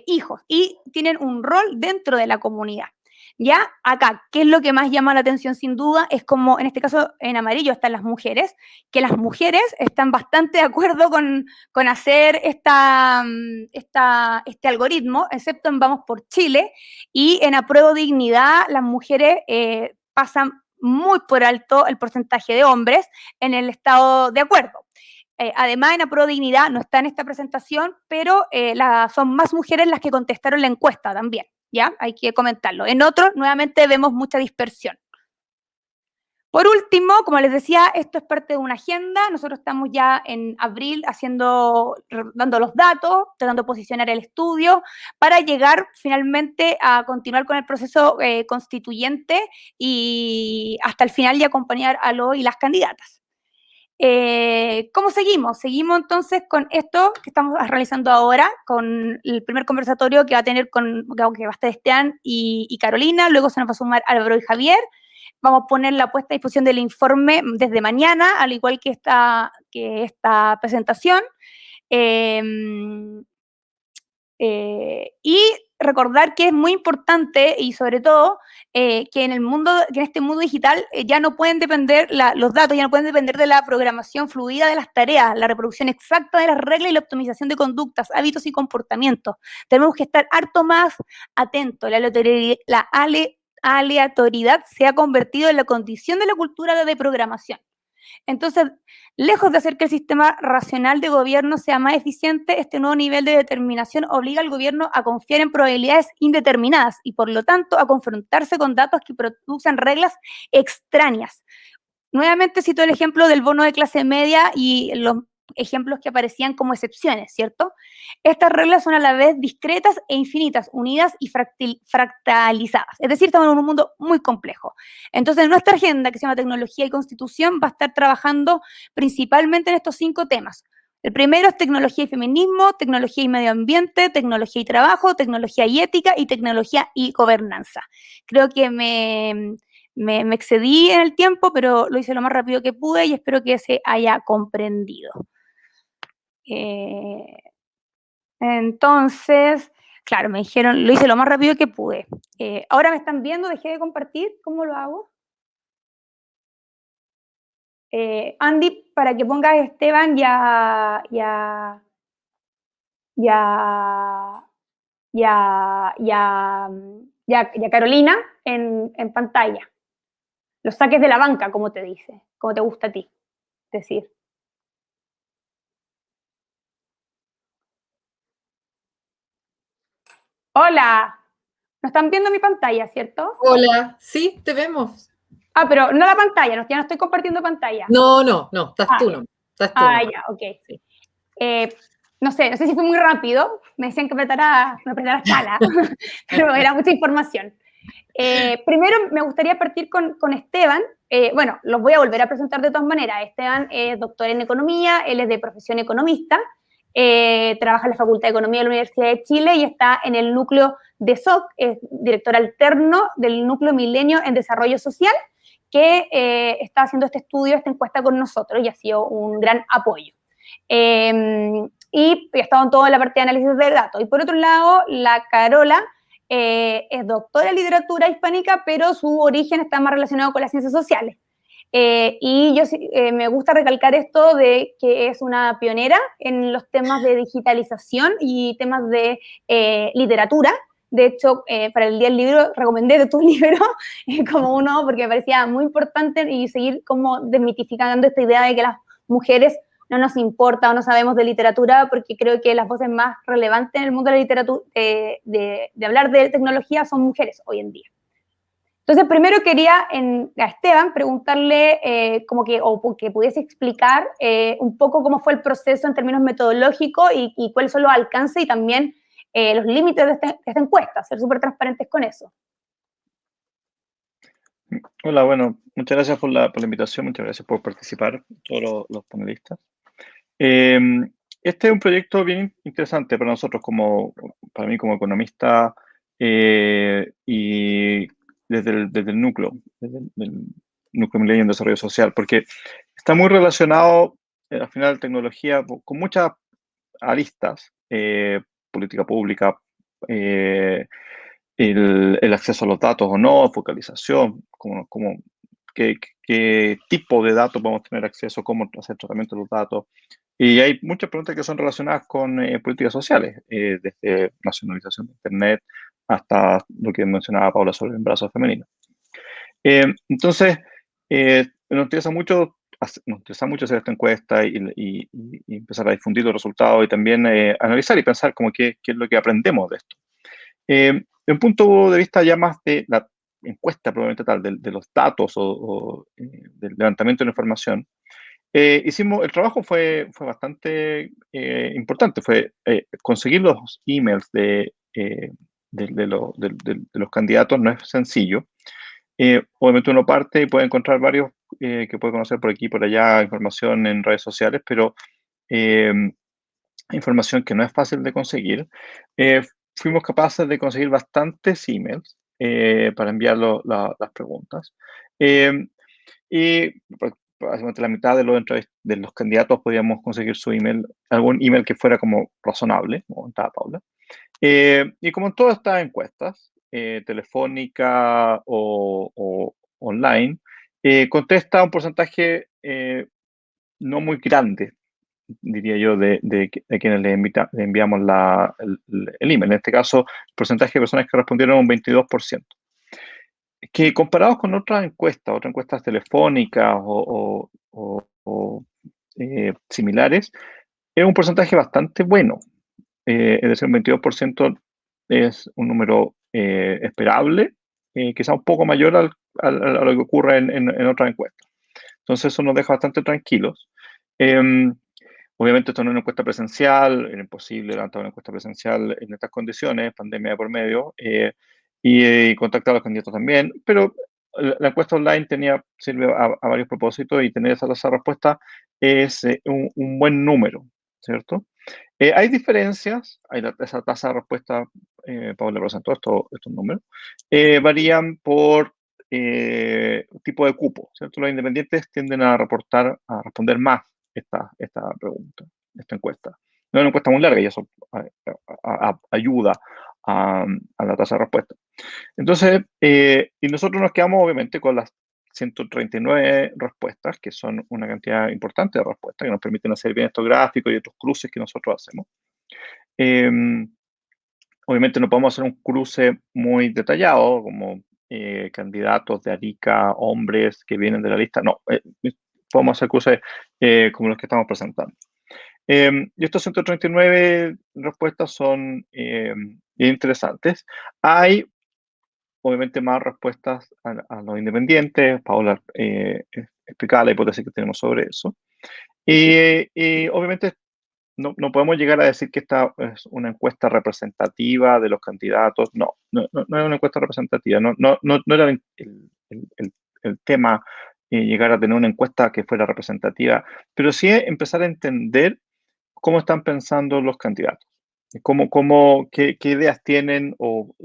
hijos y tienen un rol dentro de la comunidad. Ya acá, ¿qué es lo que más llama la atención sin duda? Es como, en este caso, en amarillo están las mujeres, que las mujeres están bastante de acuerdo con hacer este algoritmo, excepto en Vamos por Chile, y en Apruebo Dignidad las mujeres pasan muy por alto el porcentaje de hombres en el estado de acuerdo. Además, en Apruebo Dignidad no está en esta presentación, pero son más mujeres las que contestaron la encuesta también, ¿ya? Hay que comentarlo. En otros, nuevamente, vemos mucha dispersión. Por último, como les decía, esto es parte de una agenda. Nosotros estamos ya en abril dando los datos, tratando de posicionar el estudio para llegar finalmente a continuar con el proceso constituyente y hasta el final y acompañar a los y las candidatas. ¿Cómo seguimos? Seguimos entonces con esto que estamos realizando ahora, con el primer conversatorio que va a tener que va a estar Esteban y Carolina, luego se nos va a sumar Álvaro y Javier. Vamos a poner la puesta a disposición del informe desde mañana, al igual que esta presentación. Y recordar que es muy importante, y sobre todo, que en este mundo digital ya no pueden depender, los datos ya no pueden depender de la programación fluida de las tareas, la reproducción exacta de las reglas y la optimización de conductas, hábitos y comportamientos. Tenemos que estar harto más atentos. La aleatoriedad se ha convertido en la condición de la cultura de programación. Entonces, lejos de hacer que el sistema racional de gobierno sea más eficiente, este nuevo nivel de determinación obliga al gobierno a confiar en probabilidades indeterminadas y, por lo tanto, a confrontarse con datos que producen reglas extrañas. Nuevamente cito el ejemplo del bono de clase media y los ejemplos que aparecían como excepciones, ¿cierto? Estas reglas son a la vez discretas e infinitas, unidas y fractalizadas. Es decir, estamos en un mundo muy complejo. Entonces, nuestra agenda, que se llama Tecnología y Constitución, va a estar trabajando principalmente en estos 5 temas. El primero es tecnología y feminismo, tecnología y medio ambiente, tecnología y trabajo, tecnología y ética y tecnología y gobernanza. Creo que me me excedí en el tiempo, pero lo hice lo más rápido que pude y espero que se haya comprendido. Entonces, claro, me dijeron, lo hice lo más rápido que pude. Ahora me están viendo, dejé de compartir, ¿cómo lo hago? Andy, para que pongas a Esteban y a Carolina en pantalla. Los saques de la banca, como te dice, como te gusta a ti decir. Hola, ¿no están viendo mi pantalla, cierto? Hola, sí, te vemos. Ah, pero no la pantalla, no, ya no estoy compartiendo pantalla. No, estás Ah, tú no, estás tú no. ya, ok. Sí. No sé si fue muy rápido, me decían que me apretara escala, pero era mucha información. Primero me gustaría partir con Esteban. Bueno, los voy a volver a presentar de todas maneras. Esteban es doctor en economía, él es de profesión economista, trabaja en la Facultad de Economía de la Universidad de Chile y está en el núcleo de SOC, es director alterno del núcleo Milenio en Desarrollo Social, que está haciendo este estudio, esta encuesta con nosotros y ha sido un gran apoyo. Y he estado en toda la parte de análisis de datos. Y por otro lado, la Carola es doctora en literatura hispánica, pero su origen está más relacionado con las ciencias sociales. Y yo me gusta recalcar esto de que es una pionera en los temas de digitalización y temas de literatura. De hecho, para el Día del Libro recomendé de tu libro como uno porque me parecía muy importante y seguir como desmitificando esta idea de que las mujeres no nos importa o no sabemos de literatura, porque creo que las voces más relevantes en el mundo de la literatura, de hablar de tecnología, son mujeres hoy en día. Entonces, primero quería a Esteban preguntarle o que pudiese explicar un poco cómo fue el proceso en términos metodológicos y cuáles son los alcances y también los límites de esta encuesta, ser súper transparentes con eso. Hola, bueno, muchas gracias por la invitación, muchas gracias por participar, todos los panelistas. Eh, este es un proyecto bien interesante para nosotros, para mí como economista, y desde el núcleo, del núcleo Milenio en Desarrollo Social, porque está muy relacionado, al final, tecnología con muchas aristas, política pública, el acceso a los datos o no, focalización, qué tipo de datos podemos tener acceso, cómo hacer tratamiento de los datos. Y hay muchas preguntas que son relacionadas con políticas sociales, desde nacionalización de Internet hasta lo que mencionaba Paula sobre el embarazo femenino. Entonces, nos interesa mucho hacer esta encuesta y empezar a difundir los resultados y también analizar y pensar como qué es lo que aprendemos de esto. De un punto de vista ya más de la encuesta probablemente tal, de los datos del levantamiento de la información, el trabajo fue bastante importante, fue conseguir los emails de los candidatos no es sencillo. Obviamente uno parte y puede encontrar varios que puede conocer por aquí y por allá, información en redes sociales, pero eh, información que no es fácil de conseguir. Fuimos capaces de conseguir bastantes emails para enviar las preguntas. Y básicamente la mitad de los candidatos podíamos conseguir su email, algún email que fuera como razonable, como contaba Paula. Y como en todas estas encuestas, telefónica o online, contesta un porcentaje no muy grande, diría yo, de quienes le enviamos el email. En este caso, el porcentaje de personas que respondieron un 22%. Que comparados con otras encuestas telefónicas similares, es un porcentaje bastante bueno. Es decir, un 22% es un número esperable, quizá un poco mayor a lo que ocurre en otras encuestas. Entonces eso nos deja bastante tranquilos. Obviamente esto no es una encuesta presencial, era imposible levantar una encuesta presencial en estas condiciones, pandemia de por medio, y contactar a los candidatos también, pero la encuesta online sirve a varios propósitos y tener esa respuesta es un buen número, ¿cierto? Hay diferencias, esa tasa de respuesta, Paula presentó estos números, varían por tipo de cupo, ¿cierto? Los independientes tienden a responder más esta pregunta, esta encuesta. No es una encuesta muy larga y eso ayuda a la tasa de respuesta. Entonces, y nosotros nos quedamos obviamente con las 139 respuestas, que son una cantidad importante de respuestas, que nos permiten hacer bien estos gráficos y otros cruces que nosotros hacemos. Obviamente no podemos hacer un cruce muy detallado, como candidatos de Arica, hombres que vienen de la lista. No, podemos hacer cruces como los que estamos presentando. Y estas 139 respuestas son bien interesantes. Hay, obviamente, más respuestas a los independientes. Paola explicaba la hipótesis que tenemos sobre eso. Y obviamente no podemos llegar a decir que esta es una encuesta representativa de los candidatos. No es una encuesta representativa. No era el tema llegar a tener una encuesta que fuera representativa, pero sí empezar a entender cómo están pensando los candidatos, qué ideas tienen o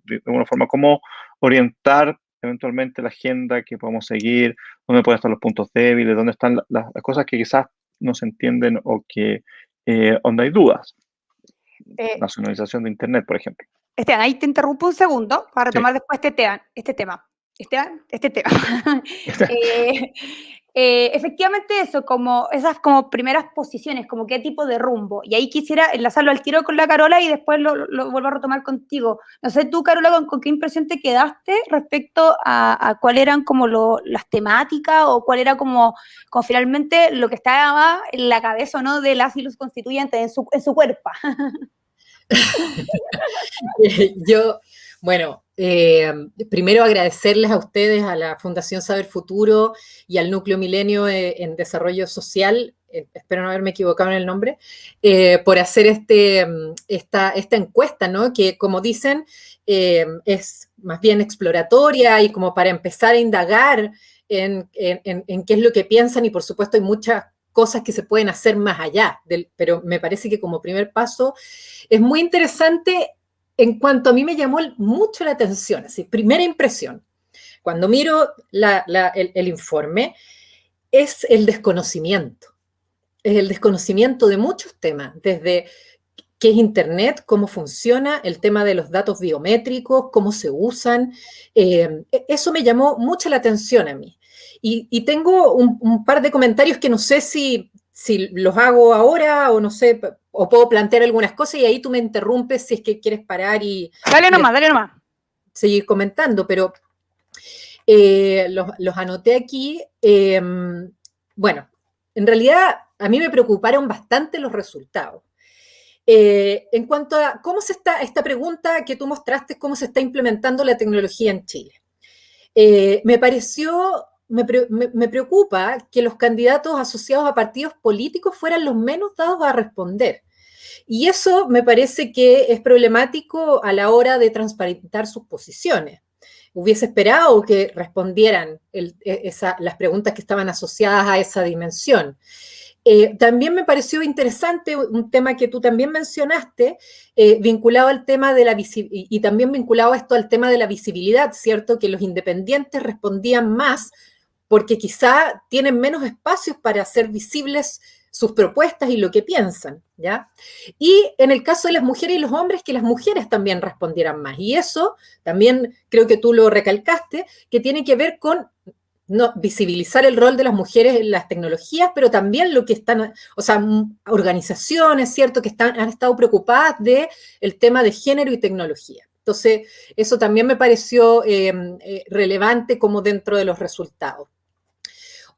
de alguna forma cómo orientar eventualmente la agenda que podemos seguir, dónde pueden estar los puntos débiles, dónde están las cosas que quizás no se entienden o que donde hay dudas. Nacionalización de Internet, por ejemplo. Esteban, ahí te interrumpo un segundo para retomar después este tema. Efectivamente eso, como esas como primeras posiciones, como qué tipo de rumbo. Y ahí quisiera enlazarlo al tiro con la Carola y después lo vuelvo a retomar contigo. No sé tú, Carola, con qué impresión te quedaste respecto a cuáles eran como las temáticas o cuál era como finalmente lo que estaba en la cabeza, ¿no?, de las y los constituyentes en su cuerpo. Bueno, primero agradecerles a ustedes, a la Fundación Saber Futuro y al Núcleo Milenio en Desarrollo Social, espero no haberme equivocado en el nombre, por hacer esta encuesta, ¿no? Que, como dicen, es más bien exploratoria y como para empezar a indagar en qué es lo que piensan, y por supuesto hay muchas cosas que se pueden hacer más allá, pero me parece que como primer paso es muy interesante. En cuanto a mí me llamó mucho la atención, así, primera impresión, cuando miro el informe, es el desconocimiento. Es el desconocimiento de muchos temas, desde qué es Internet, cómo funciona, el tema de los datos biométricos, cómo se usan. Eso me llamó mucho la atención a mí. Y tengo un par de comentarios que no sé si los hago ahora o no sé, o puedo plantear algunas cosas y ahí tú me interrumpes si es que quieres parar y... Dale nomás. Seguir comentando, pero los anoté aquí. Bueno, en realidad a mí me preocuparon bastante los resultados. En cuanto a cómo se está, esta pregunta que tú mostraste, cómo se está implementando la tecnología en Chile. Me preocupa que los candidatos asociados a partidos políticos fueran los menos dados a responder. Y eso me parece que es problemático a la hora de transparentar sus posiciones. Hubiese esperado que respondieran las preguntas que estaban asociadas a esa dimensión. También me pareció interesante un tema que tú también mencionaste, vinculado al tema de la visibilidad, y también vinculado esto al tema de la visibilidad, ¿cierto? Que los independientes respondían más porque quizá tienen menos espacios para hacer visibles sus propuestas y lo que piensan, ¿ya? Y en el caso de las mujeres y los hombres, que las mujeres también respondieran más. Y eso también creo que tú lo recalcaste, que tiene que ver con no, visibilizar el rol de las mujeres en las tecnologías, pero también lo que están, o sea, organizaciones, ¿cierto?, que han estado preocupadas del tema de género y tecnología. Entonces, eso también me pareció relevante como dentro de los resultados.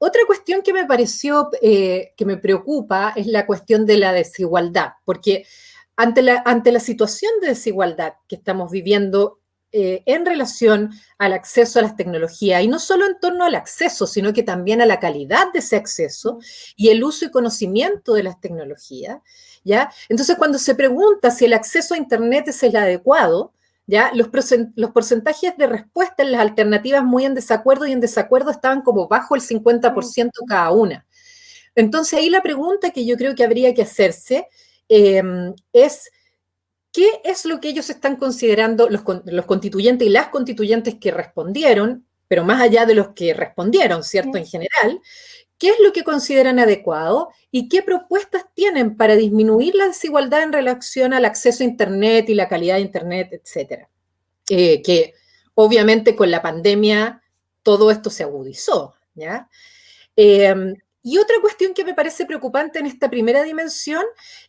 Otra cuestión que me pareció, que me preocupa, es la cuestión de la desigualdad, porque ante la situación de desigualdad que estamos viviendo en relación al acceso a las tecnologías, y no solo en torno al acceso, sino que también a la calidad de ese acceso y el uso y conocimiento de las tecnologías, ¿ya? Entonces, cuando se pregunta si el acceso a Internet es el adecuado, ¿ya? Los porcentajes de respuesta en las alternativas muy en desacuerdo y en desacuerdo estaban como bajo el 50% cada una. Entonces, ahí la pregunta que yo creo que habría que hacerse es ¿qué es lo que ellos están considerando, los constituyentes y las constituyentes que respondieron, pero más allá de los que respondieron, ¿cierto? En general, ¿qué es lo que consideran adecuado y qué propuestas tienen para disminuir la desigualdad en relación al acceso a Internet y la calidad de Internet, etcétera? Que obviamente con la pandemia todo esto se agudizó, ¿ya? Y otra cuestión que me parece preocupante en esta primera dimensión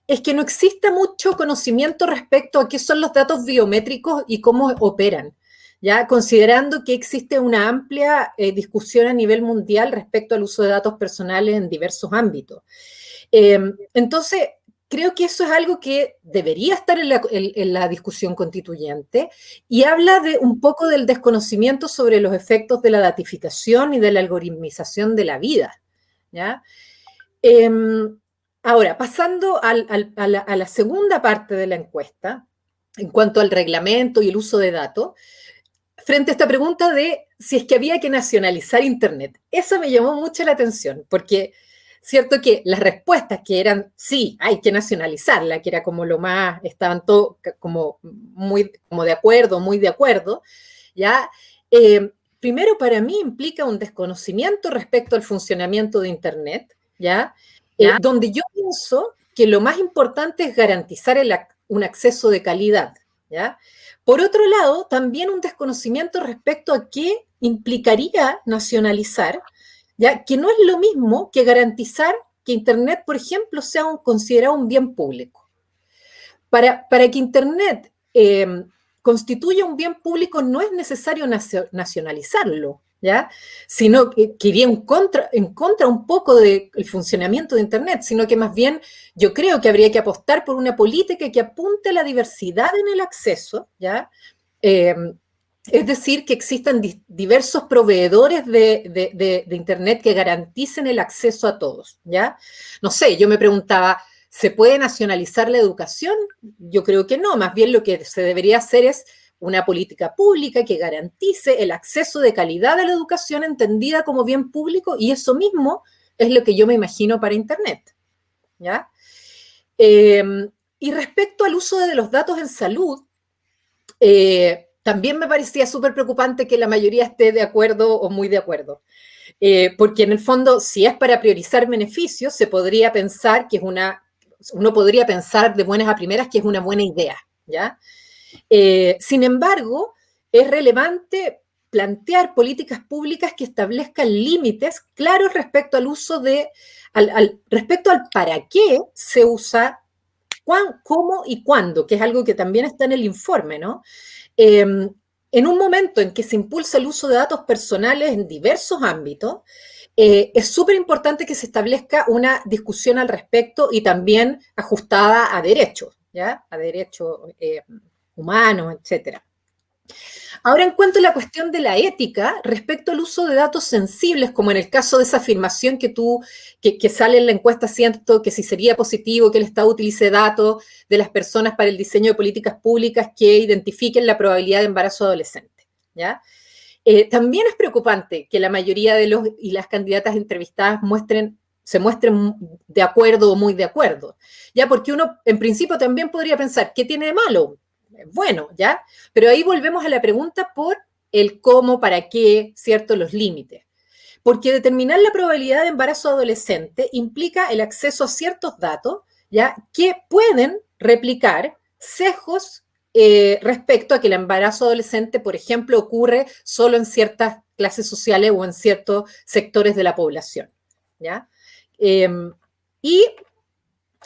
es que no exista mucho conocimiento respecto a qué son los datos biométricos y cómo operan, ¿ya? Considerando que existe una amplia discusión a nivel mundial respecto al uso de datos personales en diversos ámbitos. Entonces, creo que eso es algo que debería estar en la discusión constituyente y habla de un poco del desconocimiento sobre los efectos de la datificación y de la algoritmización de la vida, ¿ya? Ahora, pasando a la segunda parte de la encuesta, en cuanto al reglamento y el uso de datos, frente a esta pregunta de si es que había que nacionalizar Internet. Eso me llamó mucho la atención, porque cierto que las respuestas que eran sí, hay que nacionalizarla, que era como lo más, estaban todos como muy como de acuerdo, muy de acuerdo, ¿ya? Primero, para mí implica un desconocimiento respecto al funcionamiento de Internet, ¿ya? Donde yo pienso que lo más importante es garantizar un acceso de calidad, ¿ya? Por otro lado, también un desconocimiento respecto a qué implicaría nacionalizar, ¿ya? Que no es lo mismo que garantizar que Internet, por ejemplo, sea considerado un bien público. Para que Internet constituya un bien público no es necesario nacionalizarlo, ¿ya? Sino que iría en contra un poco del funcionamiento de Internet, sino que más bien yo creo que habría que apostar por una política que apunte a la diversidad en el acceso, ¿ya? Es decir, que existan diversos proveedores de Internet que garanticen el acceso a todos, ¿ya? No sé, yo me preguntaba, ¿se puede nacionalizar la educación? Yo creo que no, más bien lo que se debería hacer es una política pública que garantice el acceso de calidad a la educación entendida como bien público, y eso mismo es lo que yo me imagino para Internet, ¿ya? Y respecto al uso de los datos en salud, también me parecía súper preocupante que la mayoría esté de acuerdo o muy de acuerdo. Porque en el fondo, si es para priorizar beneficios, se podría pensar que uno podría pensar de buenas a primeras que es una buena idea, ¿ya? Sin embargo, es relevante plantear políticas públicas que establezcan límites claros respecto al uso respecto al para qué se usa, cómo y cuándo, que es algo que también está en el informe, ¿no? En un momento en que se impulsa el uso de datos personales en diversos ámbitos, es súper importante que se establezca una discusión al respecto y también ajustada a derechos, ¿ya? A derechos humanos, etcétera. Ahora, en cuanto a la cuestión de la ética, respecto al uso de datos sensibles, como en el caso de esa afirmación que sale en la encuesta, siento que si sería positivo que el Estado utilice datos de las personas para el diseño de políticas públicas que identifiquen la probabilidad de embarazo adolescente, ¿ya? También es preocupante que la mayoría de los y las candidatas entrevistadas se muestren de acuerdo o muy de acuerdo, ¿ya? Porque uno, en principio, también podría pensar, ¿qué tiene de malo? Bueno, ¿ya? Pero ahí volvemos a la pregunta por el cómo, para qué, ¿cierto? Los límites. Porque determinar la probabilidad de embarazo adolescente implica el acceso a ciertos datos, ¿ya? Que pueden replicar sesgos respecto a que el embarazo adolescente, por ejemplo, ocurre solo en ciertas clases sociales o en ciertos sectores de la población, ¿ya? Y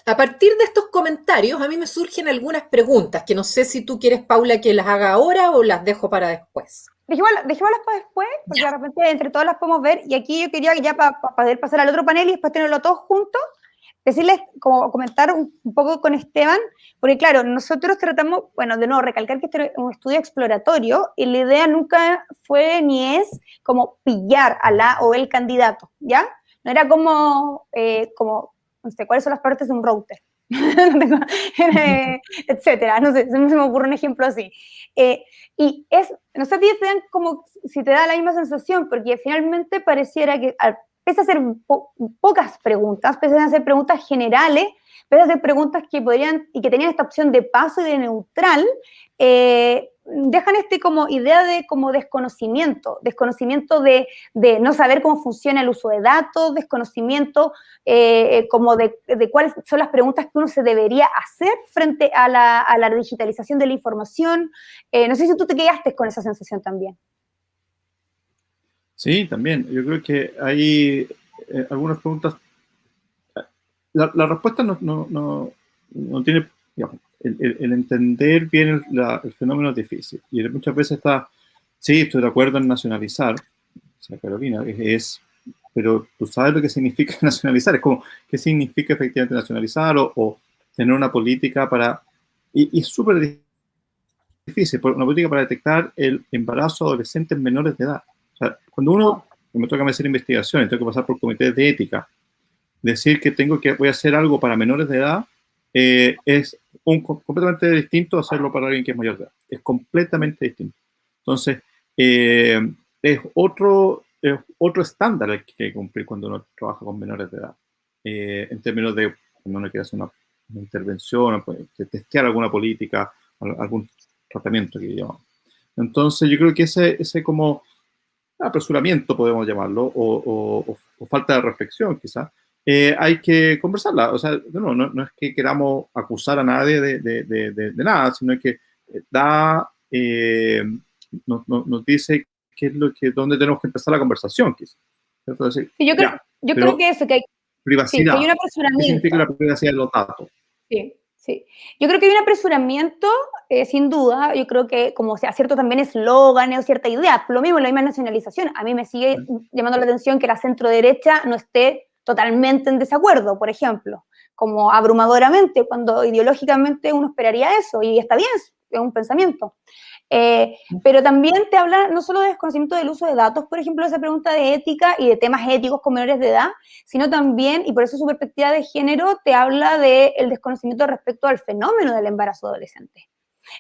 a partir de estos comentarios, a mí me surgen algunas preguntas que no sé si tú quieres, Paula, que las haga ahora o las dejo para después. Dejémoslas para después, porque de repente entre todas las podemos ver, y aquí yo quería ya para poder pasar al otro panel y después tenerlo todos juntos, decirles, como comentar un poco con Esteban, porque claro, nosotros tratamos, bueno, de nuevo, recalcar que este es un estudio exploratorio y la idea nunca fue ni es como pillar a la o el candidato, ¿ya? No era como no sé, ¿cuáles son las partes de un router? Etcétera, no sé, se me ocurre un ejemplo así. No sé si te dan como, si te da la misma sensación, porque finalmente pareciera que pese a hacer pocas preguntas, pese a hacer preguntas generales, pese a hacer preguntas que podrían y que tenían esta opción de paso y de neutral, dejan como idea de como desconocimiento de no saber cómo funciona el uso de datos, desconocimiento como de cuáles son las preguntas que uno se debería hacer frente a la digitalización de la información. No sé si tú te quedaste con esa sensación también. Sí, también. Yo creo que hay algunas preguntas. La respuesta no tiene, digamos, el entender bien el fenómeno es difícil. Y muchas veces sí, estoy de acuerdo en nacionalizar, o sea, Carolina, pero tú sabes lo que significa nacionalizar, es como, ¿qué significa efectivamente nacionalizar o tener una política para... Y es súper difícil, una política para detectar el embarazo de adolescentes menores de edad. O sea, cuando me toca hacer investigaciones, tengo que pasar por comités de ética, decir que voy a hacer algo para menores de edad es completamente distinto a hacerlo para alguien que es mayor de edad. Es completamente distinto. Entonces, es otro estándar el que hay que cumplir cuando uno trabaja con menores de edad. En términos de cuando uno quiere hacer una intervención, testear alguna política, algún tratamiento que llamamos. Entonces, yo creo que ese como apresuramiento, podemos llamarlo, o falta de reflexión, quizás, hay que conversarla. O sea, no es que queramos acusar a nadie de nada, sino que nos dice qué es dónde tenemos que empezar la conversación, quizás. Entonces, sí, yo creo que eso, que hay, privacidad. Sí, que hay un apresuramiento. ¿Qué significa la privacidad de los datos? Sí, sí. Yo creo que hay un apresuramiento, sin duda. Yo creo que como sea cierto también eslóganes o cierta idea, lo mismo la misma nacionalización. A mí me sigue llamando la atención que la centro derecha no esté totalmente en desacuerdo, por ejemplo, como abrumadoramente, cuando ideológicamente uno esperaría eso, y está bien, es un pensamiento. Pero también te habla no solo de desconocimiento del uso de datos, por ejemplo, esa pregunta de ética y de temas éticos con menores de edad, sino también, y por eso su perspectiva de género, te habla del desconocimiento respecto al fenómeno del embarazo adolescente.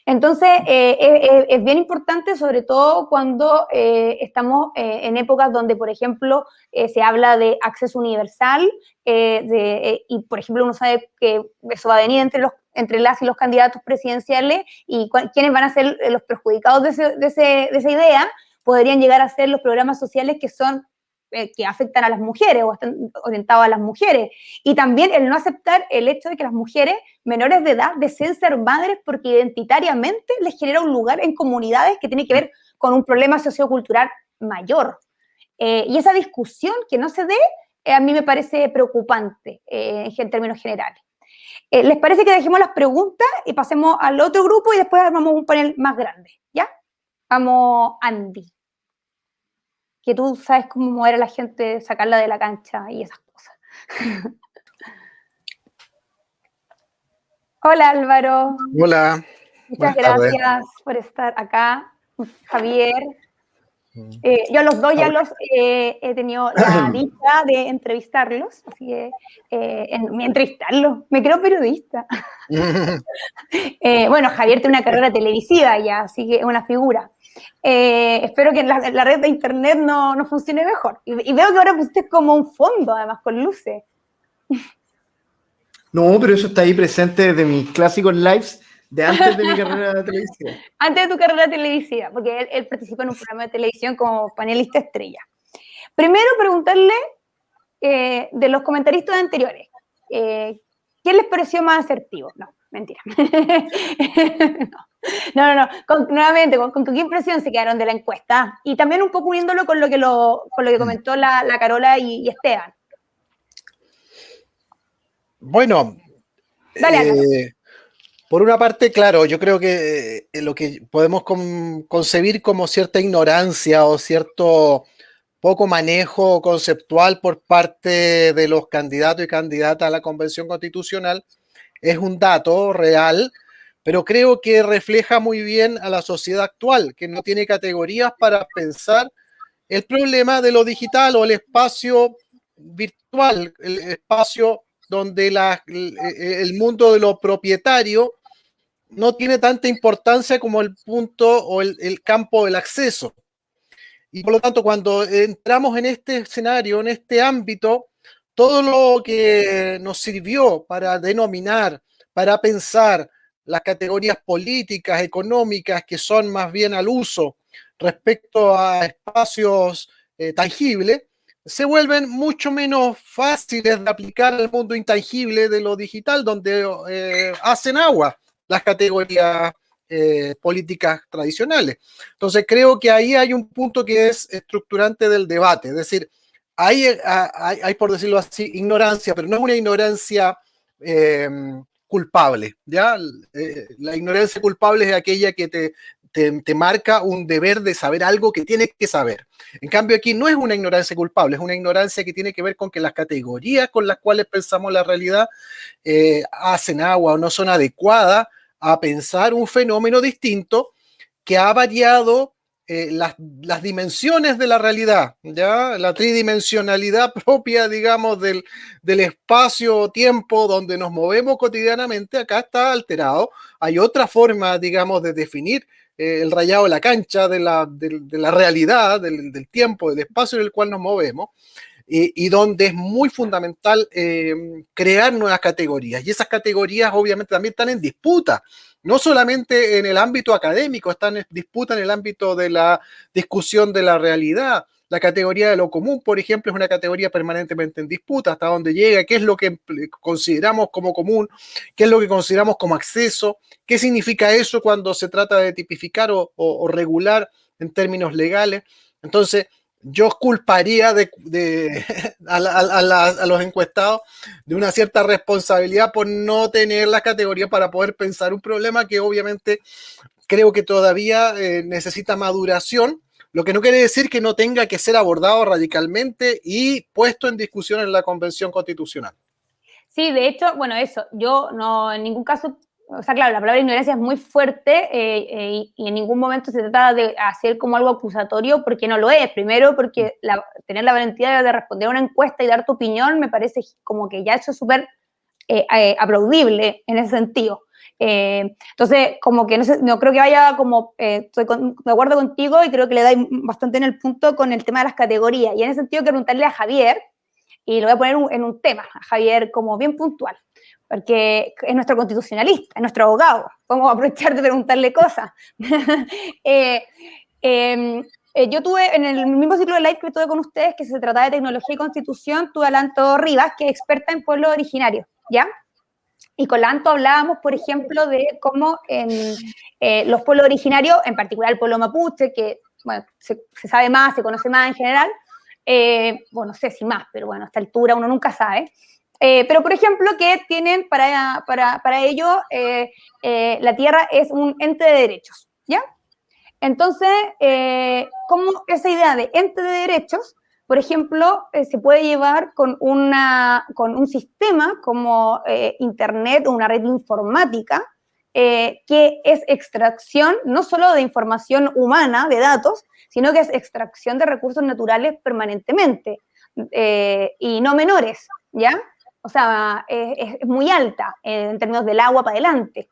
Entonces, es bien importante, sobre todo cuando estamos en épocas donde, por ejemplo, se habla de acceso universal, y, por ejemplo, uno sabe que eso va a venir entre las y los candidatos presidenciales, y quiénes van a ser los perjudicados de esa idea, podrían llegar a ser los programas sociales que afectan a las mujeres o están orientados a las mujeres. Y también el no aceptar el hecho de que las mujeres menores de edad deseen ser madres porque identitariamente les genera un lugar en comunidades que tiene que ver con un problema sociocultural mayor. Y esa discusión que no se dé, a mí me parece preocupante en términos generales. ¿Les parece que dejemos las preguntas y pasemos al otro grupo y después armamos un panel más grande? ¿Ya? Vamos, Andy. Que tú sabes cómo mover a la gente, sacarla de la cancha y esas cosas. Hola, Álvaro. Hola. Muchas gracias por estar acá. Javier. Yo a los dos ya los he tenido la dicha de entrevistarlos, así que entrevistarlos, me creo periodista. Bueno, Javier tiene una carrera televisiva ya, así que es una figura. Espero que en la red de internet no funcione mejor. Y veo que ahora pusiste como un fondo, además, con luces. No, pero eso está ahí presente desde mis clásicos lives de antes de mi carrera televisiva. Antes de tu carrera televisiva, porque él participó en un programa de televisión como panelista estrella. Primero, preguntarle de los comentaristas anteriores, ¿qué les pareció más asertivo? No, mentira. No. Nuevamente, ¿con qué impresión se quedaron de la encuesta? Y también un poco uniéndolo con lo que comentó la Carola y Esteban. Bueno, por una parte, claro, yo creo que lo que podemos concebir como cierta ignorancia o cierto poco manejo conceptual por parte de los candidatos y candidatas a la Convención Constitucional es un dato real, pero creo que refleja muy bien a la sociedad actual, que no tiene categorías para pensar el problema de lo digital o el espacio virtual, el espacio donde el mundo de lo propietario no tiene tanta importancia como el punto o el campo del acceso. Y por lo tanto, cuando entramos en este escenario, en este ámbito, todo lo que nos sirvió para denominar, para pensar las categorías políticas, económicas, que son más bien al uso respecto a espacios tangibles, se vuelven mucho menos fáciles de aplicar al mundo intangible de lo digital, donde hacen agua las categorías políticas tradicionales. Entonces creo que ahí hay un punto que es estructurante del debate, es decir, hay por decirlo así, ignorancia, pero no es una ignorancia culpable, ¿ya? La ignorancia culpable es aquella que te marca un deber de saber algo que tienes que saber. En cambio, aquí no es una ignorancia culpable, es una ignorancia que tiene que ver con que las categorías con las cuales pensamos la realidad hacen agua o no son adecuadas a pensar un fenómeno distinto que ha variado las dimensiones de la realidad, ¿ya? La tridimensionalidad propia, digamos, del espacio-tiempo donde nos movemos cotidianamente, acá está alterado. Hay otra forma, digamos, de definir el rayado de la cancha de la realidad, del tiempo, del espacio en el cual nos movemos, y donde es muy fundamental crear nuevas categorías. Y esas categorías obviamente también están en disputa, no solamente en el ámbito académico, están en disputa en el ámbito de la discusión de la realidad. La categoría de lo común, por ejemplo, es una categoría permanentemente en disputa, hasta dónde llega, qué es lo que consideramos como común, qué es lo que consideramos como acceso, qué significa eso cuando se trata de tipificar o regular en términos legales. Entonces, yo culparía a los encuestados de una cierta responsabilidad por no tener las categorías para poder pensar un problema que obviamente creo que todavía necesita maduración, lo que no quiere decir que no tenga que ser abordado radicalmente y puesto en discusión en la Convención Constitucional. Sí, de hecho, bueno, eso, yo no en ningún caso, o sea, claro, la palabra ignorancia es muy fuerte y en ningún momento se trata de hacer como algo acusatorio porque no lo es. Primero, porque tener la valentía de responder a una encuesta y dar tu opinión me parece como que ya eso es súper aplaudible en ese sentido. Entonces, como que no creo que vaya como, estoy de acuerdo contigo y creo que le da bastante en el punto con el tema de las categorías. Y en ese sentido quiero preguntarle a Javier, y lo voy a poner en un tema, a Javier, como bien puntual, porque es nuestro constitucionalista, es nuestro abogado, podemos aprovechar de preguntarle cosas. Yo tuve, en el mismo ciclo de live que tuve con ustedes, que se trataba de tecnología y constitución, tuve a Lanto Rivas, que es experta en pueblos originarios, ¿ya? Y con Lanto hablábamos, por ejemplo, de cómo en los pueblos originarios, en particular el pueblo mapuche, que bueno, se sabe más, se conoce más en general, bueno, no sé si más, pero bueno, a esta altura uno nunca sabe. Pero, por ejemplo, que tienen para ello la tierra es un ente de derechos, ¿ya? Entonces, ¿cómo esa idea de ente de derechos, por ejemplo, se puede llevar con un sistema como Internet o una red informática que es extracción no solo de información humana, de datos, sino que es extracción de recursos naturales permanentemente y no menores, ¿ya? O sea, es muy alta en términos del agua para adelante.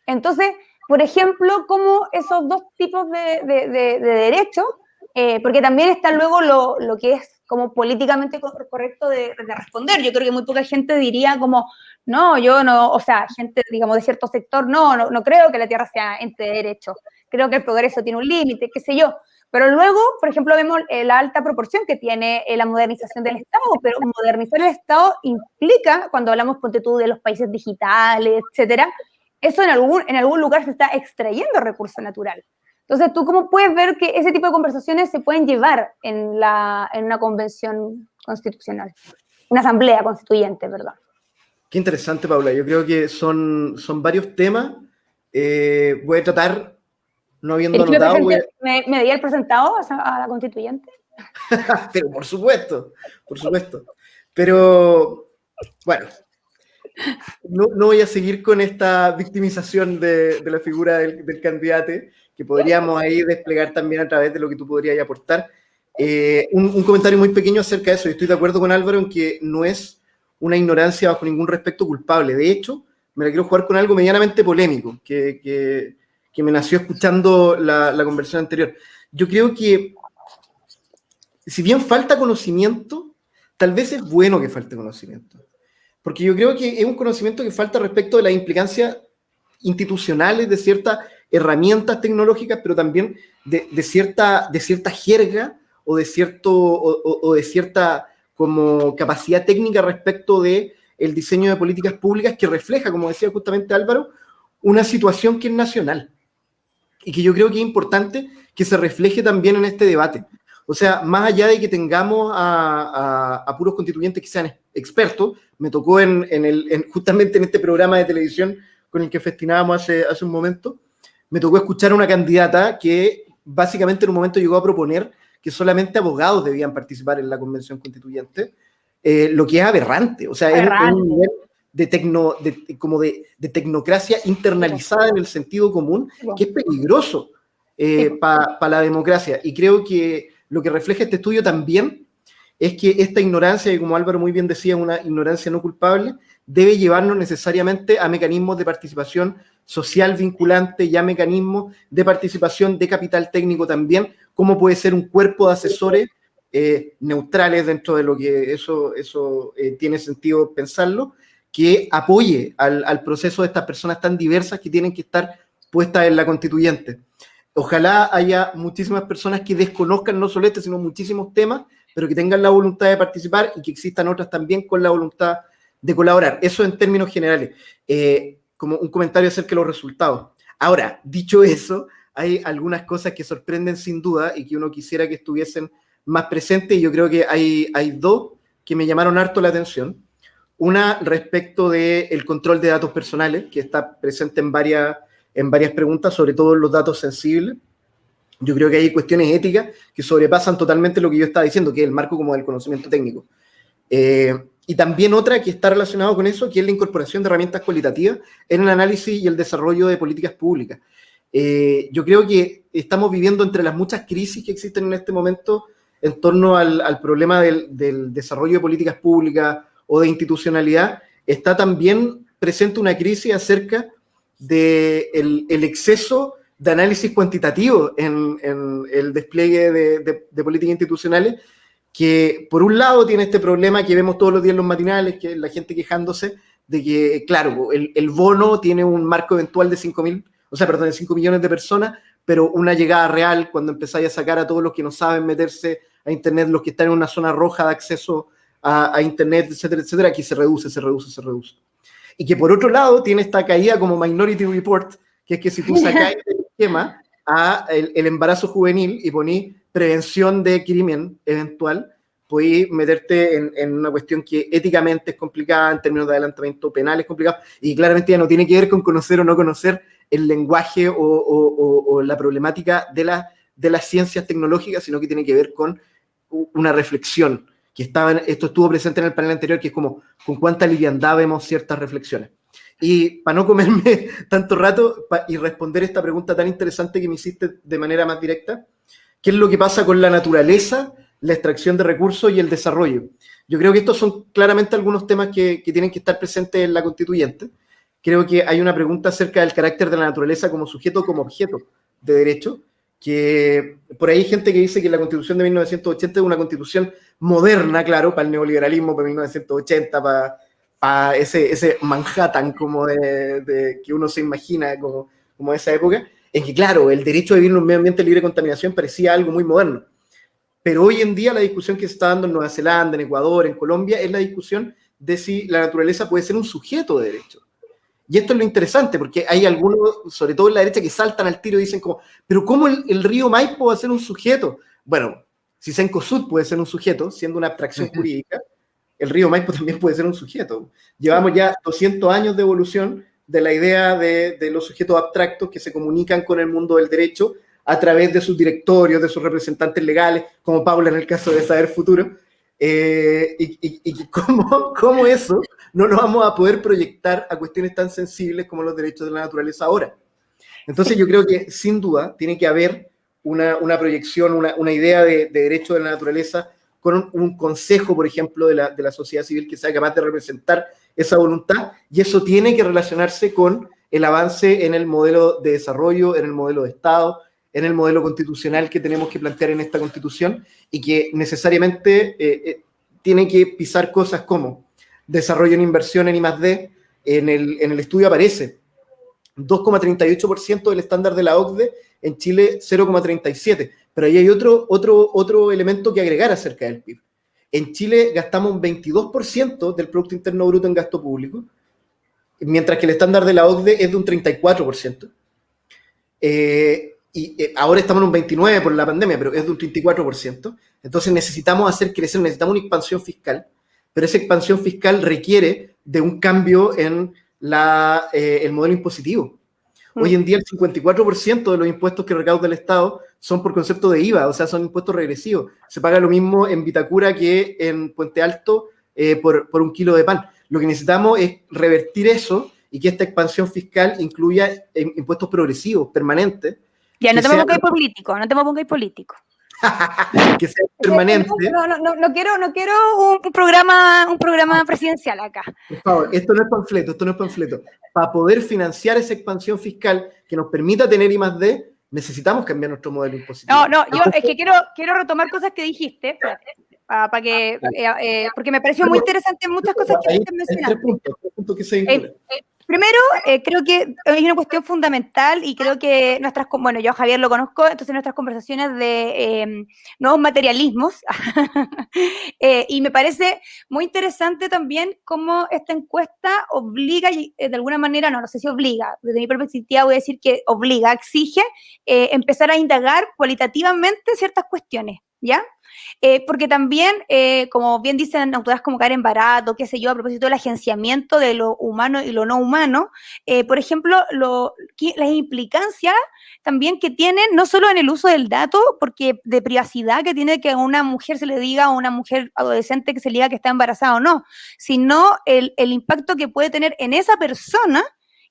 Entonces, por ejemplo, como esos dos tipos de derechos, porque también está luego lo que es como políticamente correcto de responder. Yo creo que muy poca gente diría como, no, yo no, o sea, gente, digamos, de cierto sector, no creo que la tierra sea ente de derecho. Creo que el progreso tiene un límite, qué sé yo. Pero luego, por ejemplo, vemos la alta proporción que tiene la modernización del Estado, pero modernizar el Estado implica, cuando hablamos, ponte tú, de los países digitales, etcétera, eso en algún lugar se está extrayendo recurso natural. Entonces, ¿tú cómo puedes ver que ese tipo de conversaciones se pueden llevar en una convención constitucional? Una asamblea constituyente, perdón. Qué interesante, Paula. Yo creo que son varios temas. Voy a tratar, no habiendo anotado... ¿Me debía el presentado a la constituyente? Pero por supuesto. Pero, bueno, no voy a seguir con esta victimización de la figura del candidato, que podríamos ahí desplegar también a través de lo que tú podrías aportar. Un comentario muy pequeño acerca de eso. Yo estoy de acuerdo con Álvaro en que no es una ignorancia bajo ningún respecto culpable. De hecho, me la quiero jugar con algo medianamente polémico, que me nació escuchando la conversación anterior. Yo creo que si bien falta conocimiento, tal vez es bueno que falte conocimiento. Porque yo creo que es un conocimiento que falta respecto de las implicancias institucionales de ciertas herramientas tecnológicas, pero también de cierta jerga o de cierta como capacidad técnica respecto de el diseño de políticas públicas que refleja, como decía justamente Álvaro, una situación que es nacional y que yo creo que es importante que se refleje también en este debate. O sea, más allá de que tengamos a puros constituyentes que sean expertos, me tocó justamente en este programa de televisión con el que festinábamos hace un momento, me tocó escuchar a una candidata que básicamente en un momento llegó a proponer que solamente abogados debían participar en la convención constituyente, lo que es aberrante. O sea, es un nivel de tecnocracia internalizada en el sentido común, que es peligroso para la democracia. Y creo que lo que refleja este estudio también es que esta ignorancia, y como Álvaro muy bien decía, una ignorancia no culpable, debe llevarnos necesariamente a mecanismos de participación social vinculante y a mecanismos de participación de capital técnico también, como puede ser un cuerpo de asesores neutrales dentro de lo que eso tiene sentido pensarlo, que apoye al proceso de estas personas tan diversas que tienen que estar puestas en la constituyente. Ojalá haya muchísimas personas que desconozcan no solo sino muchísimos temas, pero que tengan la voluntad de participar y que existan otras también con la voluntad de colaborar. Eso en términos generales. Como un comentario acerca de los resultados. Ahora, dicho eso, hay algunas cosas que sorprenden sin duda y que uno quisiera que estuviesen más presentes, y yo creo que hay dos que me llamaron harto la atención. Una respecto del control de datos personales, que está presente en varias preguntas, sobre todo en los datos sensibles. Yo creo que hay cuestiones éticas que sobrepasan totalmente lo que yo estaba diciendo, que es el marco como del conocimiento técnico. Y también otra que está relacionada con eso, que es la incorporación de herramientas cualitativas en el análisis y el desarrollo de políticas públicas. Yo creo que estamos viviendo entre las muchas crisis que existen en este momento en torno al problema del desarrollo de políticas públicas o de institucionalidad, está también presente una crisis acerca del exceso de análisis cuantitativo en el despliegue de políticas institucionales, que por un lado tiene este problema que vemos todos los días en los matinales, que es la gente quejándose de que, claro, el bono tiene un marco eventual de 5 millones de personas, pero una llegada real cuando empezáis a sacar a todos los que no saben meterse a Internet, los que están en una zona roja de acceso a Internet, etcétera, etcétera, aquí se reduce. Y que por otro lado tiene esta caída como Minority Report, que es que si tú sacáis del esquema el embarazo juvenil y ponís prevención de crimen eventual, podéis meterte en una cuestión que éticamente es complicada, en términos de adelantamiento penal es complicado, y claramente ya no tiene que ver con conocer o no conocer el lenguaje o la problemática de las ciencias tecnológicas, sino que tiene que ver con una reflexión, esto estuvo presente en el panel anterior, que es como con cuánta liviandad vemos ciertas reflexiones. Y para no comerme tanto rato y responder esta pregunta tan interesante que me hiciste de manera más directa, ¿qué es lo que pasa con la naturaleza, la extracción de recursos y el desarrollo? Yo creo que estos son claramente algunos temas que tienen que estar presentes en la constituyente. Creo que hay una pregunta acerca del carácter de la naturaleza como sujeto, como objeto de derecho, que por ahí hay gente que dice que la Constitución de 1980 es una constitución moderna, claro, para el neoliberalismo, para 1980, para ese Manhattan como que uno se imagina como esa época, es que, claro, el derecho a vivir en un medio ambiente libre de contaminación parecía algo muy moderno. Pero hoy en día la discusión que se está dando en Nueva Zelanda, en Ecuador, en Colombia, es la discusión de si la naturaleza puede ser un sujeto de derecho. Y esto es lo interesante, porque hay algunos, sobre todo en la derecha, que saltan al tiro y dicen como, pero ¿cómo el río Maipo va a ser un sujeto? Bueno, si Cencosud puede ser un sujeto, siendo una abstracción jurídica, el río Maipo también puede ser un sujeto. Llevamos ya 200 años de evolución de la idea de los sujetos abstractos que se comunican con el mundo del derecho a través de sus directorios, de sus representantes legales, como Paula en el caso de Saber Futuro, y cómo eso no lo vamos a poder proyectar a cuestiones tan sensibles como los derechos de la naturaleza ahora. Entonces yo creo que sin duda tiene que haber una proyección, una idea de derecho de la naturaleza con un consejo, por ejemplo, de la sociedad civil que sea capaz de representar esa voluntad, y eso tiene que relacionarse con el avance en el modelo de desarrollo, en el modelo de Estado, en el modelo constitucional que tenemos que plantear en esta Constitución y que necesariamente tiene que pisar cosas como desarrollo en inversión en I+D. En el estudio aparece 2,38% del estándar de la OCDE, en Chile 0,37%, pero ahí hay otro elemento que agregar acerca del PIB. En Chile gastamos un 22% del Producto Interno Bruto en gasto público, mientras que el estándar de la OCDE es de un 34%. Ahora estamos en un 29% por la pandemia, pero es de un 34%. Entonces necesitamos hacer crecer, necesitamos una expansión fiscal, pero esa expansión fiscal requiere de un cambio en el modelo impositivo. Hoy en día el 54% de los impuestos que recauda el Estado son por concepto de IVA, o sea, son impuestos regresivos. Se paga lo mismo en Vitacura que en Puente Alto por un kilo de pan. Lo que necesitamos es revertir eso y que esta expansión fiscal incluya impuestos progresivos, permanentes. Ya, no te me pongáis político, no te me pongáis político. Que sea permanente. No quiero un programa presidencial acá. Por favor, esto no es panfleto. Para poder financiar esa expansión fiscal que nos permita tener I+D, necesitamos cambiar nuestro modelo impositivo. Yo es que quiero retomar cosas que dijiste, porque me pareció muy interesante muchas cosas que mencionaste. Hay tres puntos que se vinculan. Primero, creo que hay una cuestión fundamental y creo que yo a Javier lo conozco, entonces nuestras conversaciones de nuevos materialismos, y me parece muy interesante también cómo esta encuesta obliga, de alguna manera, no sé si obliga, desde mi perspectiva voy a decir que obliga, exige empezar a indagar cualitativamente ciertas cuestiones, ¿ya? Porque también, como bien dicen autoridades como Karen Barato, qué sé yo, a propósito del agenciamiento de lo humano y lo no humano, por ejemplo, las implicancias también que tienen, no solo en el uso del dato, porque de privacidad que tiene que a una mujer se le diga, a una mujer adolescente que se le diga que está embarazada o no, sino el impacto que puede tener en esa persona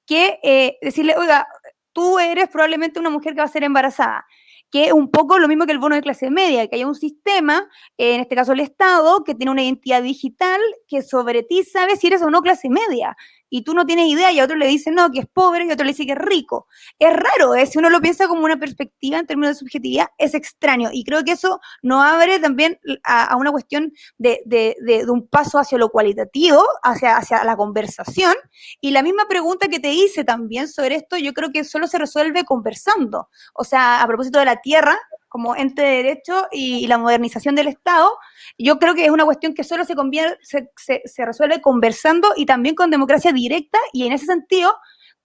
que decirle, oiga, tú eres probablemente una mujer que va a ser embarazada, que es un poco lo mismo que el bono de clase media, que haya un sistema, en este caso el Estado, que tiene una identidad digital que sobre ti sabe si eres o no clase media, y tú no tienes idea y a otro le dice no, que es pobre, y a otro le dice que es rico. Es raro, si uno lo piensa como una perspectiva en términos de subjetividad, es extraño, y creo que eso nos abre también a una cuestión de un paso hacia lo cualitativo, hacia la conversación, y la misma pregunta que te hice también sobre esto, yo creo que solo se resuelve conversando. O sea, a propósito de la tierra como ente de derecho y la modernización del Estado, yo creo que es una cuestión que solo se resuelve conversando y también con democracia directa, y en ese sentido,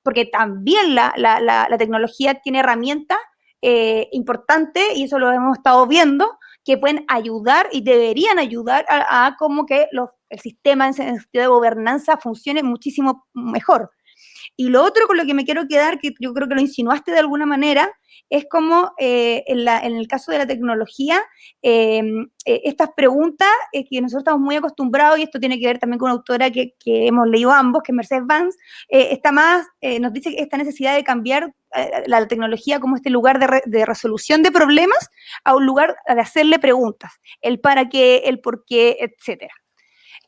porque también la tecnología tiene herramientas importantes, y eso lo hemos estado viendo, que pueden ayudar y deberían ayudar a como que el sistema en sentido de gobernanza funcione muchísimo mejor. Y lo otro con lo que me quiero quedar, que yo creo que lo insinuaste de alguna manera, es como en el caso de la tecnología, estas preguntas que nosotros estamos muy acostumbrados, y esto tiene que ver también con una autora que hemos leído ambos, que es Mercedes Vance, nos dice esta necesidad de cambiar la tecnología como este lugar de resolución de problemas a un lugar de hacerle preguntas, el para qué, el por qué, etcétera.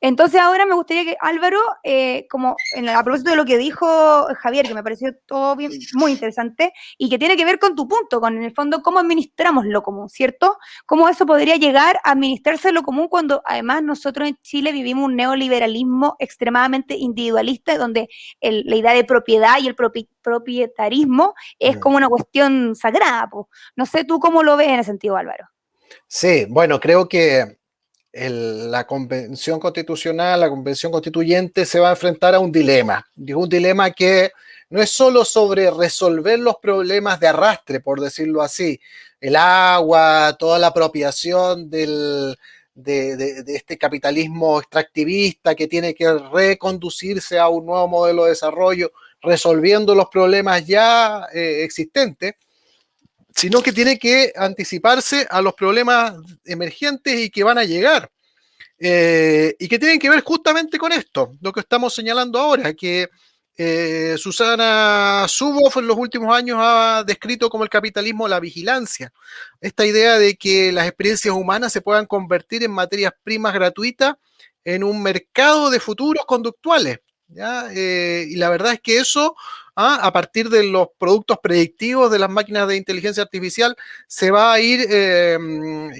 Entonces ahora me gustaría que Álvaro, a propósito de lo que dijo Javier, que me pareció todo bien, muy interesante, y que tiene que ver con tu punto, con en el fondo cómo administramos lo común, ¿cierto? Cómo eso podría llegar a administrarse lo común cuando además nosotros en Chile vivimos un neoliberalismo extremadamente individualista, donde la idea de propiedad y el propietarismo es como una cuestión sagrada. No sé tú cómo lo ves en ese sentido, Álvaro. Sí, bueno, creo que la Convención Constitucional, la Convención Constituyente se va a enfrentar a un dilema que no es solo sobre resolver los problemas de arrastre, por decirlo así, el agua, toda la apropiación de este capitalismo extractivista que tiene que reconducirse a un nuevo modelo de desarrollo, resolviendo los problemas ya existentes, sino que tiene que anticiparse a los problemas emergentes y que van a llegar, y que tienen que ver justamente con esto, lo que estamos señalando ahora, que Susana Zuboff en los últimos años ha descrito como el capitalismo la vigilancia, esta idea de que las experiencias humanas se puedan convertir en materias primas gratuitas en un mercado de futuros conductuales, ¿ya? Y la verdad es que eso a partir de los productos predictivos de las máquinas de inteligencia artificial, se va a ir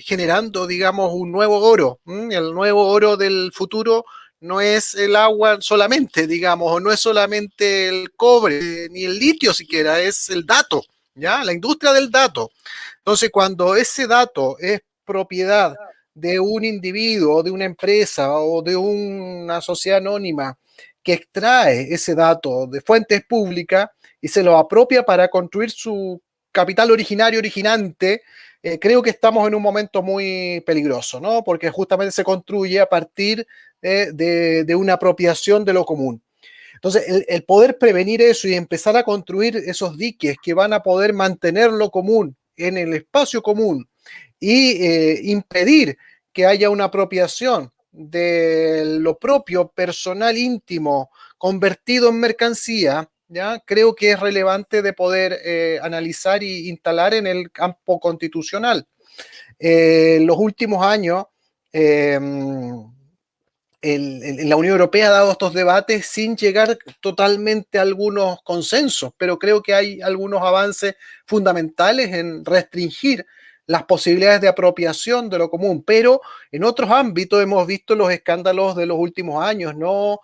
generando, digamos, un nuevo oro. El nuevo oro del futuro no es el agua solamente, digamos, o no es solamente el cobre, ni el litio siquiera, es el dato, ¿ya? La industria del dato. Entonces, cuando ese dato es propiedad de un individuo, de una empresa o de una sociedad anónima que extrae ese dato de fuentes públicas y se lo apropia para construir su capital originario, originante, creo que estamos en un momento muy peligroso, ¿no? Porque justamente se construye a partir de una apropiación de lo común. Entonces, el poder prevenir eso y empezar a construir esos diques que van a poder mantener lo común en el espacio común y impedir que haya una apropiación de lo propio, personal, íntimo, convertido en mercancía, ¿ya? Creo que es relevante de poder analizar e instalar en el campo constitucional. En los últimos años, la Unión Europea ha dado estos debates sin llegar totalmente a algunos consensos, pero creo que hay algunos avances fundamentales en restringir las posibilidades de apropiación de lo común, pero en otros ámbitos hemos visto los escándalos de los últimos años, ¿no?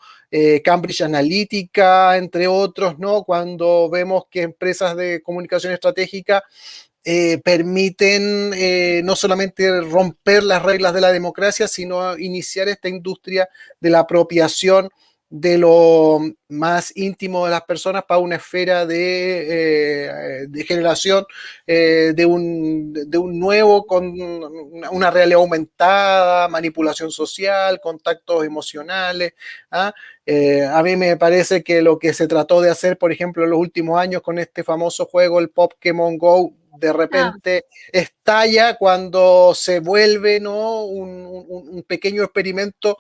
Cambridge Analytica, entre otros, ¿no? Cuando vemos que empresas de comunicación estratégica permiten no solamente romper las reglas de la democracia, sino iniciar esta industria de la apropiación de lo más íntimo de las personas para una esfera de generación de un nuevo, con una realidad aumentada, manipulación social, contactos emocionales. A mí me parece que lo que se trató de hacer, por ejemplo, en los últimos años con este famoso juego, el Pokémon Go, de repente estalla cuando se vuelve, ¿no? un pequeño experimento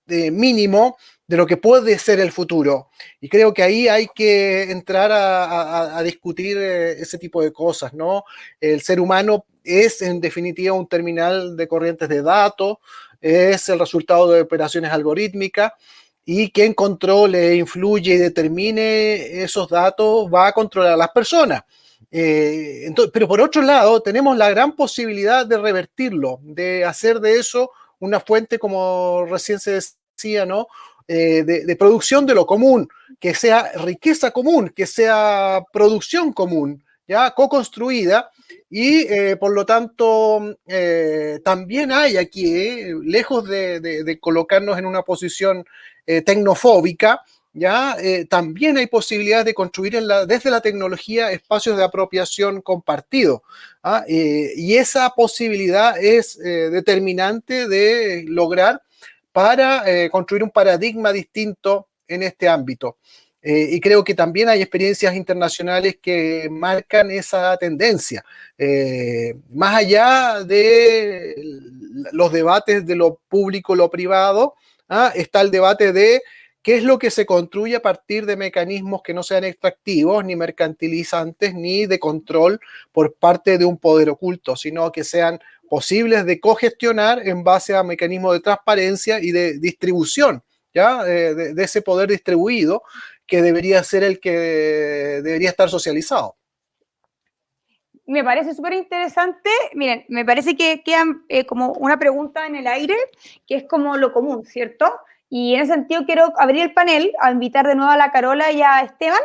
mínimo de lo que puede ser el futuro. Y creo que ahí hay que entrar a discutir ese tipo de cosas, ¿no? El ser humano es, en definitiva, un terminal de corrientes de datos, es el resultado de operaciones algorítmicas, y quien controle, influye y determine esos datos va a controlar a las personas. Entonces, pero por otro lado, tenemos la gran posibilidad de revertirlo, de hacer de eso una fuente, como recién se decía, ¿no? De producción de lo común, que sea riqueza común, que sea producción común, ya co-construida, y por lo tanto también hay aquí, lejos de colocarnos en una posición tecnofóbica, ¿ya? También hay posibilidades de construir desde la tecnología espacios de apropiación compartido. Y esa posibilidad es determinante de lograr para construir un paradigma distinto en este ámbito. Y creo que también hay experiencias internacionales que marcan esa tendencia. Más allá de los debates de lo público, lo privado, está el debate de qué es lo que se construye a partir de mecanismos que no sean extractivos, ni mercantilizantes, ni de control por parte de un poder oculto, sino que sean posibles de cogestionar en base a mecanismos de transparencia y de distribución, ¿ya? De ese poder distribuido que debería ser el que debería estar socializado. Me parece súper interesante. Miren, me parece que queda como una pregunta en el aire, que es como lo común, ¿cierto? Y en ese sentido quiero abrir el panel, a invitar de nuevo a la Carola y a Esteban,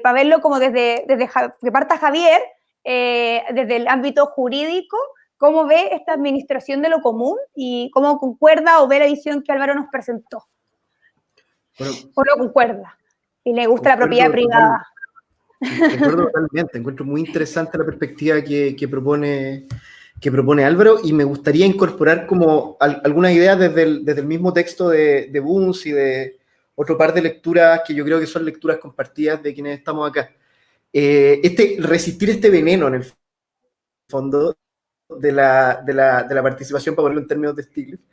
para verlo como desde que parta Javier, desde el ámbito jurídico, cómo ve esta administración de lo común y cómo concuerda o ve la visión que Álvaro nos presentó. Bueno, o no concuerda. Y le gusta la propiedad privada. Concuerdo totalmente. Encuentro muy interesante la perspectiva que propone Álvaro, y me gustaría incorporar como algunas ideas desde el mismo texto de Bunz y de otro par de lecturas que yo creo que son lecturas compartidas de quienes estamos acá. Resistir este veneno, en el fondo, de la participación, para ponerlo en términos de Stiglitz,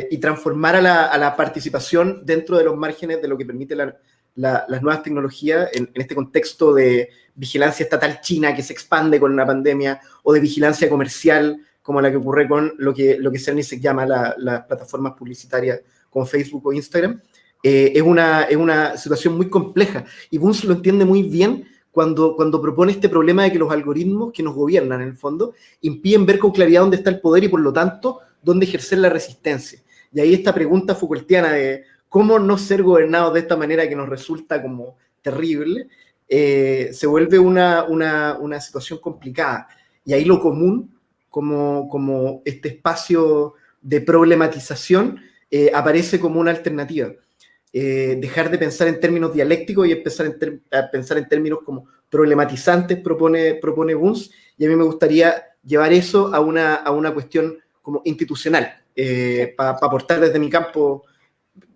y transformar a la participación dentro de los márgenes de lo que permite las nuevas tecnologías en este contexto de vigilancia estatal china que se expande con una pandemia, o de vigilancia comercial como la que ocurre con lo que Cerny se llama las plataformas publicitarias como Facebook o Instagram. es una situación muy compleja. Y Bunz lo entiende muy bien cuando propone este problema de que los algoritmos que nos gobiernan, en el fondo, impiden ver con claridad dónde está el poder y, por lo tanto, dónde ejercer la resistencia. Y ahí esta pregunta Foucaultiana de cómo no ser gobernados de esta manera que nos resulta como terrible, se vuelve una situación complicada. Y ahí lo común, como este espacio de problematización, aparece como una alternativa. Dejar de pensar en términos dialécticos y empezar a pensar en términos como problematizantes, propone Bunz, y a mí me gustaría llevar eso a una cuestión como institucional, para aportar desde mi campo.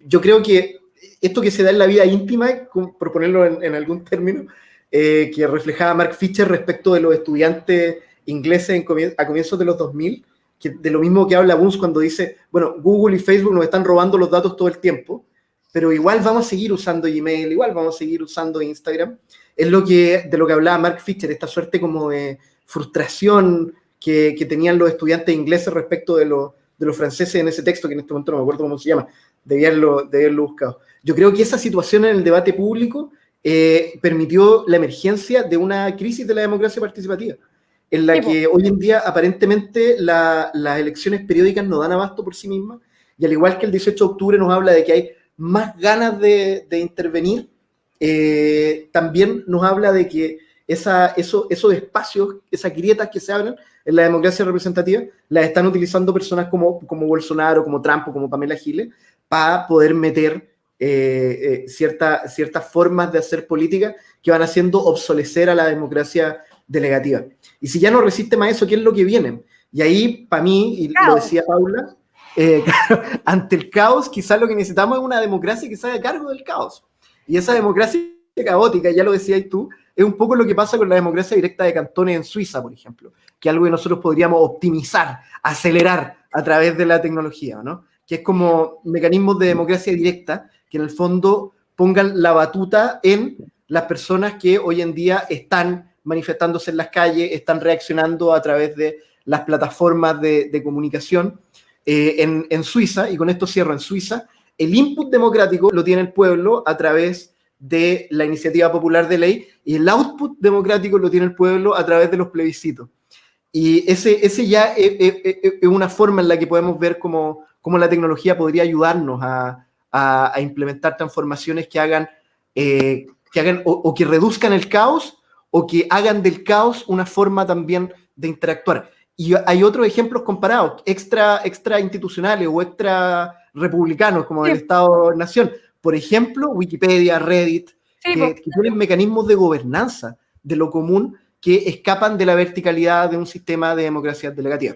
Yo creo que esto que se da en la vida íntima, por ponerlo en algún término, que reflejaba Mark Fisher respecto de los estudiantes ingleses a comienzos de los 2000, que de lo mismo que habla Bunz cuando dice, bueno, Google y Facebook nos están robando los datos todo el tiempo, pero igual vamos a seguir usando Gmail, igual vamos a seguir usando Instagram. Es de lo que hablaba Mark Fisher, esta suerte como de frustración que tenían los estudiantes ingleses respecto de los franceses en ese texto, que en este momento no me acuerdo cómo se llama, de haberlo buscado. Yo creo que esa situación en el debate público permitió la emergencia de una crisis de la democracia participativa, en la que hoy en día aparentemente las elecciones periódicas no dan abasto por sí mismas, y al igual que el 18 de octubre nos habla de que hay más ganas de intervenir, también nos habla de que esos espacios, esas grietas que se abren en la democracia representativa, las están utilizando personas como Bolsonaro, como Trump o como Pamela Giles, para poder meter ciertas formas de hacer política que van haciendo obsolecer a la democracia delegativa. Y si ya no resiste más eso, ¿qué es lo que viene? Y ahí, para mí, y lo decía Paula, ante el caos, quizás lo que necesitamos es una democracia que se haga cargo del caos. Y esa democracia caótica, ya lo decías tú, es un poco lo que pasa con la democracia directa de cantones en Suiza, por ejemplo, que es algo que nosotros podríamos optimizar, acelerar a través de la tecnología, ¿no? Que es como mecanismos de democracia directa que en el fondo pongan la batuta en las personas que hoy en día están manifestándose en las calles, están reaccionando a través de las plataformas de comunicación. En Suiza, y con esto cierro, en Suiza, el input democrático lo tiene el pueblo a través de la iniciativa popular de ley, y el output democrático lo tiene el pueblo a través de los plebiscitos. Y ese ya es una forma en la que podemos ver cómo la tecnología podría ayudarnos a implementar transformaciones que hagan o que reduzcan el caos, o que hagan del caos una forma también de interactuar. Y hay otros ejemplos comparados, extra institucionales o extra republicanos, como del Estado-Nación. Por ejemplo, Wikipedia, Reddit, que tienen mecanismos de gobernanza de lo común que escapan de la verticalidad de un sistema de democracia delegativa.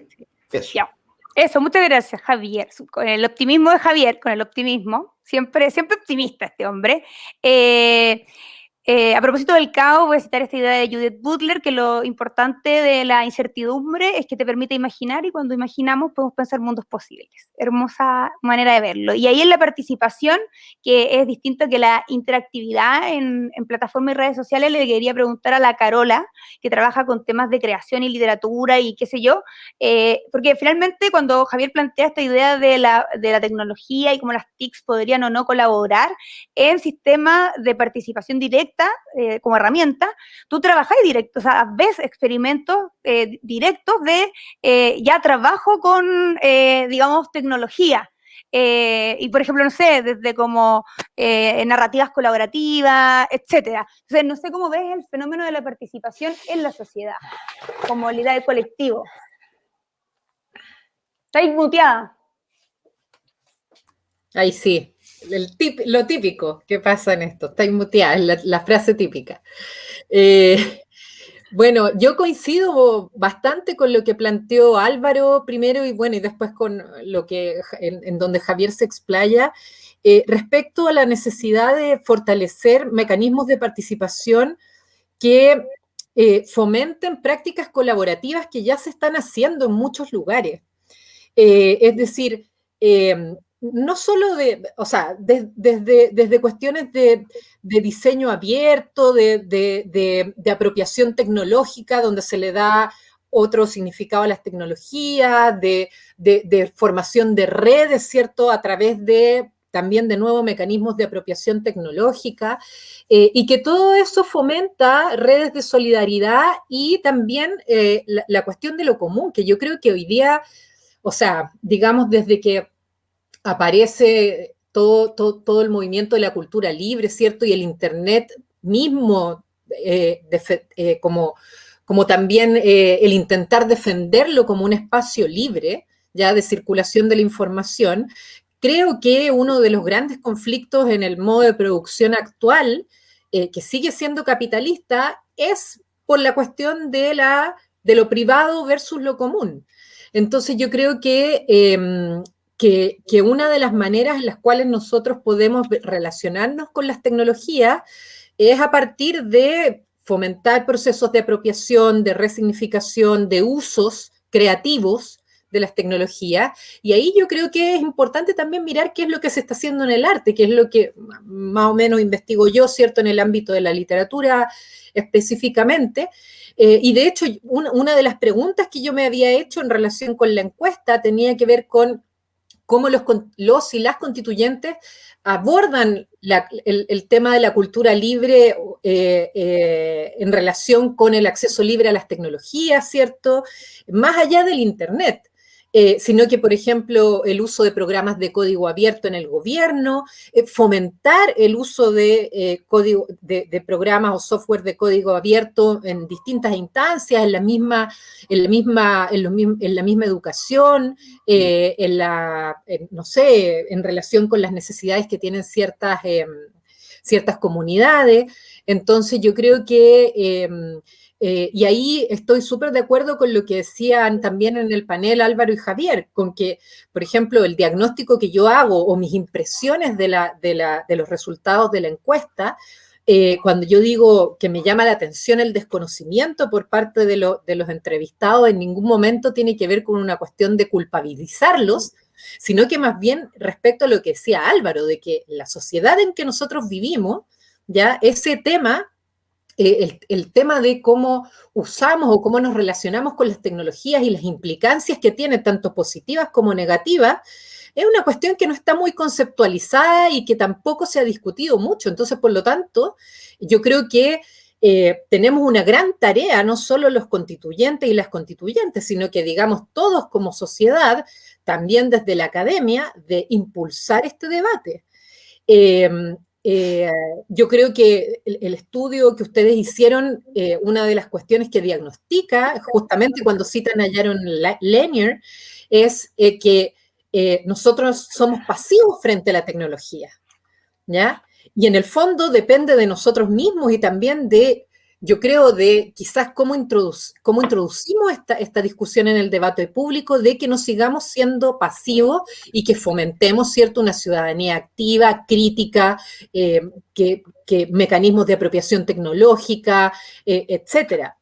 Eso, muchas gracias, Javier. Con el optimismo de Javier, con el optimismo, siempre optimista este hombre. A propósito del caos, voy a citar esta idea de Judith Butler, que lo importante de la incertidumbre es que te permite imaginar, y cuando imaginamos podemos pensar mundos posibles. Hermosa manera de verlo. Y ahí en la participación, que es distinto que la interactividad en plataformas y redes sociales, le quería preguntar a la Carola, que trabaja con temas de creación y literatura y qué sé yo, porque finalmente cuando Javier plantea esta idea de la tecnología y cómo las TICs podrían o no colaborar en sistemas de participación directa, como herramienta, tú trabajas directo, o sea, ves experimentos directos de ya trabajo con, digamos, tecnología. Y por ejemplo, no sé, desde como narrativas colaborativas, etcétera. Entonces, no sé cómo ves el fenómeno de la participación en la sociedad, como modalidad de colectivo. ¿Estáis muteada? Ahí sí. Lo típico que pasa en esto, está muteada, es la frase típica. Bueno, yo coincido bastante con lo que planteó Álvaro primero y después con lo que en donde Javier se explaya respecto a la necesidad de fortalecer mecanismos de participación que fomenten prácticas colaborativas que ya se están haciendo en muchos lugares. Es decir, no solo desde cuestiones de diseño abierto, de apropiación tecnológica, donde se le da otro significado a las tecnologías, de formación de redes, ¿cierto?, a través de también de nuevo mecanismos de apropiación tecnológica, y que todo eso fomenta redes de solidaridad y también la cuestión de lo común, que yo creo que hoy día, o sea, digamos desde que aparece todo el movimiento de la cultura libre, ¿cierto? Y el Internet mismo, como también el intentar defenderlo como un espacio libre, ya de circulación de la información, creo que uno de los grandes conflictos en el modo de producción actual, que sigue siendo capitalista, es por la cuestión de lo privado versus lo común. Entonces yo creo que una de las maneras en las cuales nosotros podemos relacionarnos con las tecnologías es a partir de fomentar procesos de apropiación, de resignificación, de usos creativos de las tecnologías, y ahí yo creo que es importante también mirar qué es lo que se está haciendo en el arte, que es lo que más o menos investigo yo, ¿cierto?, en el ámbito de la literatura específicamente, y de hecho una de las preguntas que yo me había hecho en relación con la encuesta tenía que ver con cómo los y las constituyentes abordan el tema de la cultura libre en relación con el acceso libre a las tecnologías, ¿cierto? Más allá del Internet. Sino que, por ejemplo, el uso de programas de código abierto en el gobierno, fomentar el uso de programas o software de código abierto en distintas instancias, en la misma educación, no sé, en relación con las necesidades que tienen ciertas comunidades. Entonces, yo creo que y ahí estoy súper de acuerdo con lo que decían también en el panel Álvaro y Javier, con que, por ejemplo, el diagnóstico que yo hago o mis impresiones de los resultados de la encuesta, cuando yo digo que me llama la atención el desconocimiento por parte de los entrevistados, en ningún momento tiene que ver con una cuestión de culpabilizarlos, sino que más bien respecto a lo que decía Álvaro, de que la sociedad en que nosotros vivimos, ya ese tema, el tema de cómo usamos o cómo nos relacionamos con las tecnologías y las implicancias que tiene, tanto positivas como negativas, es una cuestión que no está muy conceptualizada y que tampoco se ha discutido mucho. Entonces, por lo tanto, yo creo que tenemos una gran tarea, no solo los constituyentes y las constituyentes, sino que, digamos, todos como sociedad, también desde la academia, de impulsar este debate. Yo creo que el estudio que ustedes hicieron, una de las cuestiones que diagnostica, justamente cuando citan a Jaron Lanier, es que nosotros somos pasivos frente a la tecnología, ¿ya? Y en el fondo depende de nosotros mismos y también de, yo creo, de quizás cómo introducimos esta discusión en el debate público, de que no sigamos siendo pasivos y que fomentemos, ¿cierto?, una ciudadanía activa, crítica, que mecanismos de apropiación tecnológica, etcétera.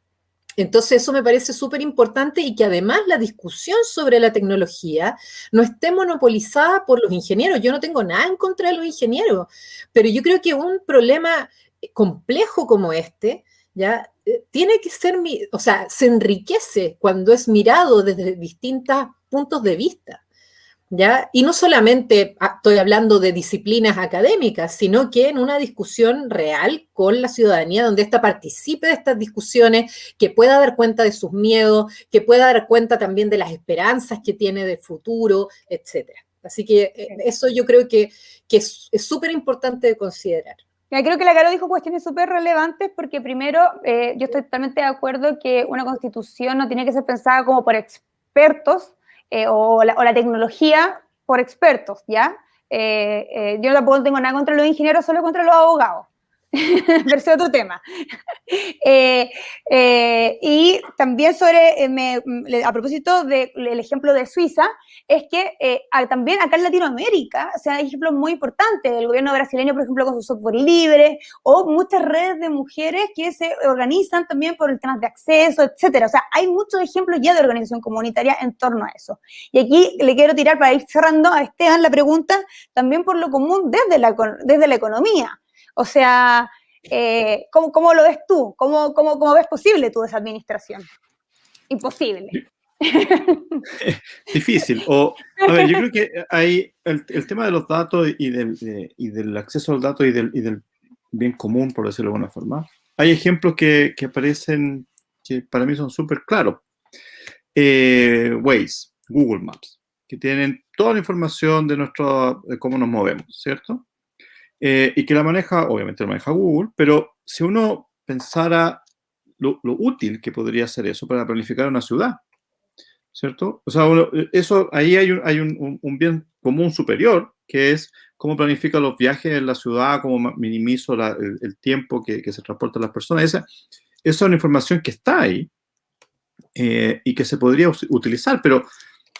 Entonces eso me parece súper importante y que además la discusión sobre la tecnología no esté monopolizada por los ingenieros. Yo no tengo nada en contra de los ingenieros, pero yo creo que un problema complejo como este, ¿ya? Tiene que ser, o sea, se enriquece cuando es mirado desde distintos puntos de vista, ¿ya? Y no solamente estoy hablando de disciplinas académicas, sino que en una discusión real con la ciudadanía, donde ésta participe de estas discusiones, que pueda dar cuenta de sus miedos, que pueda dar cuenta también de las esperanzas que tiene del futuro, etcétera. Así que eso yo creo que es súper importante de considerar. Creo que la Caro dijo cuestiones súper relevantes porque primero, yo estoy totalmente de acuerdo que una constitución no tiene que ser pensada como por expertos o la tecnología por expertos, ¿ya? Yo tampoco tengo nada contra los ingenieros, solo contra los abogados. Pero ese es otro tema. Y también a propósito del ejemplo de Suiza, es que también acá en Latinoamérica, o sea, hay ejemplos muy importantes, el gobierno brasileño, por ejemplo, con su software libre, o muchas redes de mujeres que se organizan también por el tema de acceso, etcétera. O sea, hay muchos ejemplos ya de organización comunitaria en torno a eso. Y aquí le quiero tirar, para ir cerrando a Esteban, la pregunta también por lo común desde la economía. O sea, ¿cómo lo ves tú? ¿Cómo ves posible tú esa administración? Imposible. Difícil. A ver, yo creo que hay el tema de los datos y del acceso a los datos y del bien común, por decirlo de alguna forma. Hay ejemplos que aparecen que para mí son súper claros. Waze, Google Maps, que tienen toda la información de cómo nos movemos, ¿cierto? Y que obviamente la maneja Google, pero si uno pensara lo útil que podría ser eso para planificar una ciudad, ¿cierto? O sea, ahí hay un bien común superior, que es cómo planifico los viajes en la ciudad, cómo minimizo el tiempo que se transportan las personas. Esa es una información que está ahí y que se podría utilizar, pero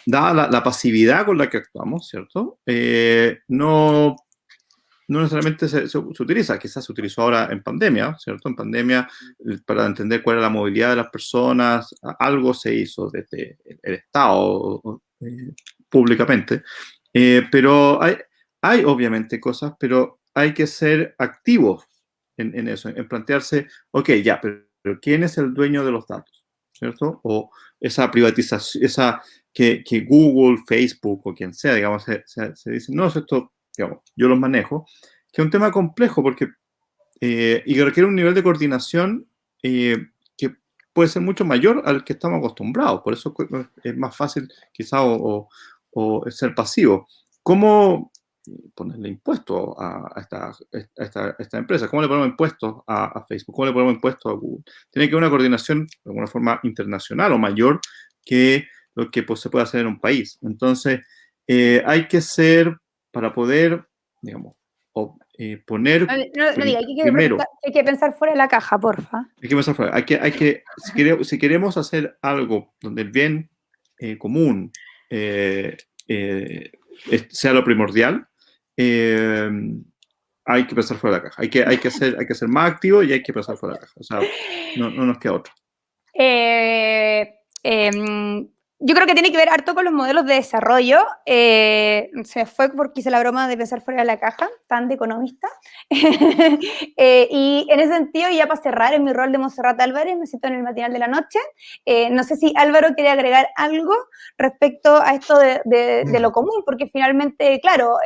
dada la pasividad con la que actuamos, ¿cierto? No necesariamente se utiliza, quizás se utilizó ahora en pandemia, ¿cierto? En pandemia, para entender cuál era la movilidad de las personas, algo se hizo desde el Estado públicamente, pero hay obviamente cosas, pero hay que ser activos en eso, en plantearse, ok, ya, pero ¿quién es el dueño de los datos? ¿Cierto? O esa privatización, que Google, Facebook o quien sea, digamos, se dice, no, esto, digamos, yo los manejo, que es un tema complejo porque, y que requiere un nivel de coordinación que puede ser mucho mayor al que estamos acostumbrados. Por eso es más fácil quizá o ser pasivo. ¿Cómo ponerle impuestos a esta empresa? ¿Cómo le ponemos impuestos a Facebook? ¿Cómo le ponemos impuestos a Google? Tiene que haber una coordinación de alguna forma internacional o mayor que lo que pues, se puede hacer en un país. Entonces, hay que ser, para poder, digamos, poner No diga, primero. hay que pensar fuera de la caja, porfa. Hay que pensar fuera. Si queremos hacer algo donde el bien común sea lo primordial, hay que pensar fuera de la caja. Hay que ser más activo y hay que pensar fuera de la caja. O sea, no nos queda otra. Yo creo que tiene que ver harto con los modelos de desarrollo. Se fue porque hice la broma de pensar fuera de la caja, tan de economista. Y en ese sentido, ya para cerrar, en mi rol de Montserrat Álvarez, me siento en el matinal de la noche. No sé si Álvaro quiere agregar algo respecto a esto de lo común, porque finalmente, claro,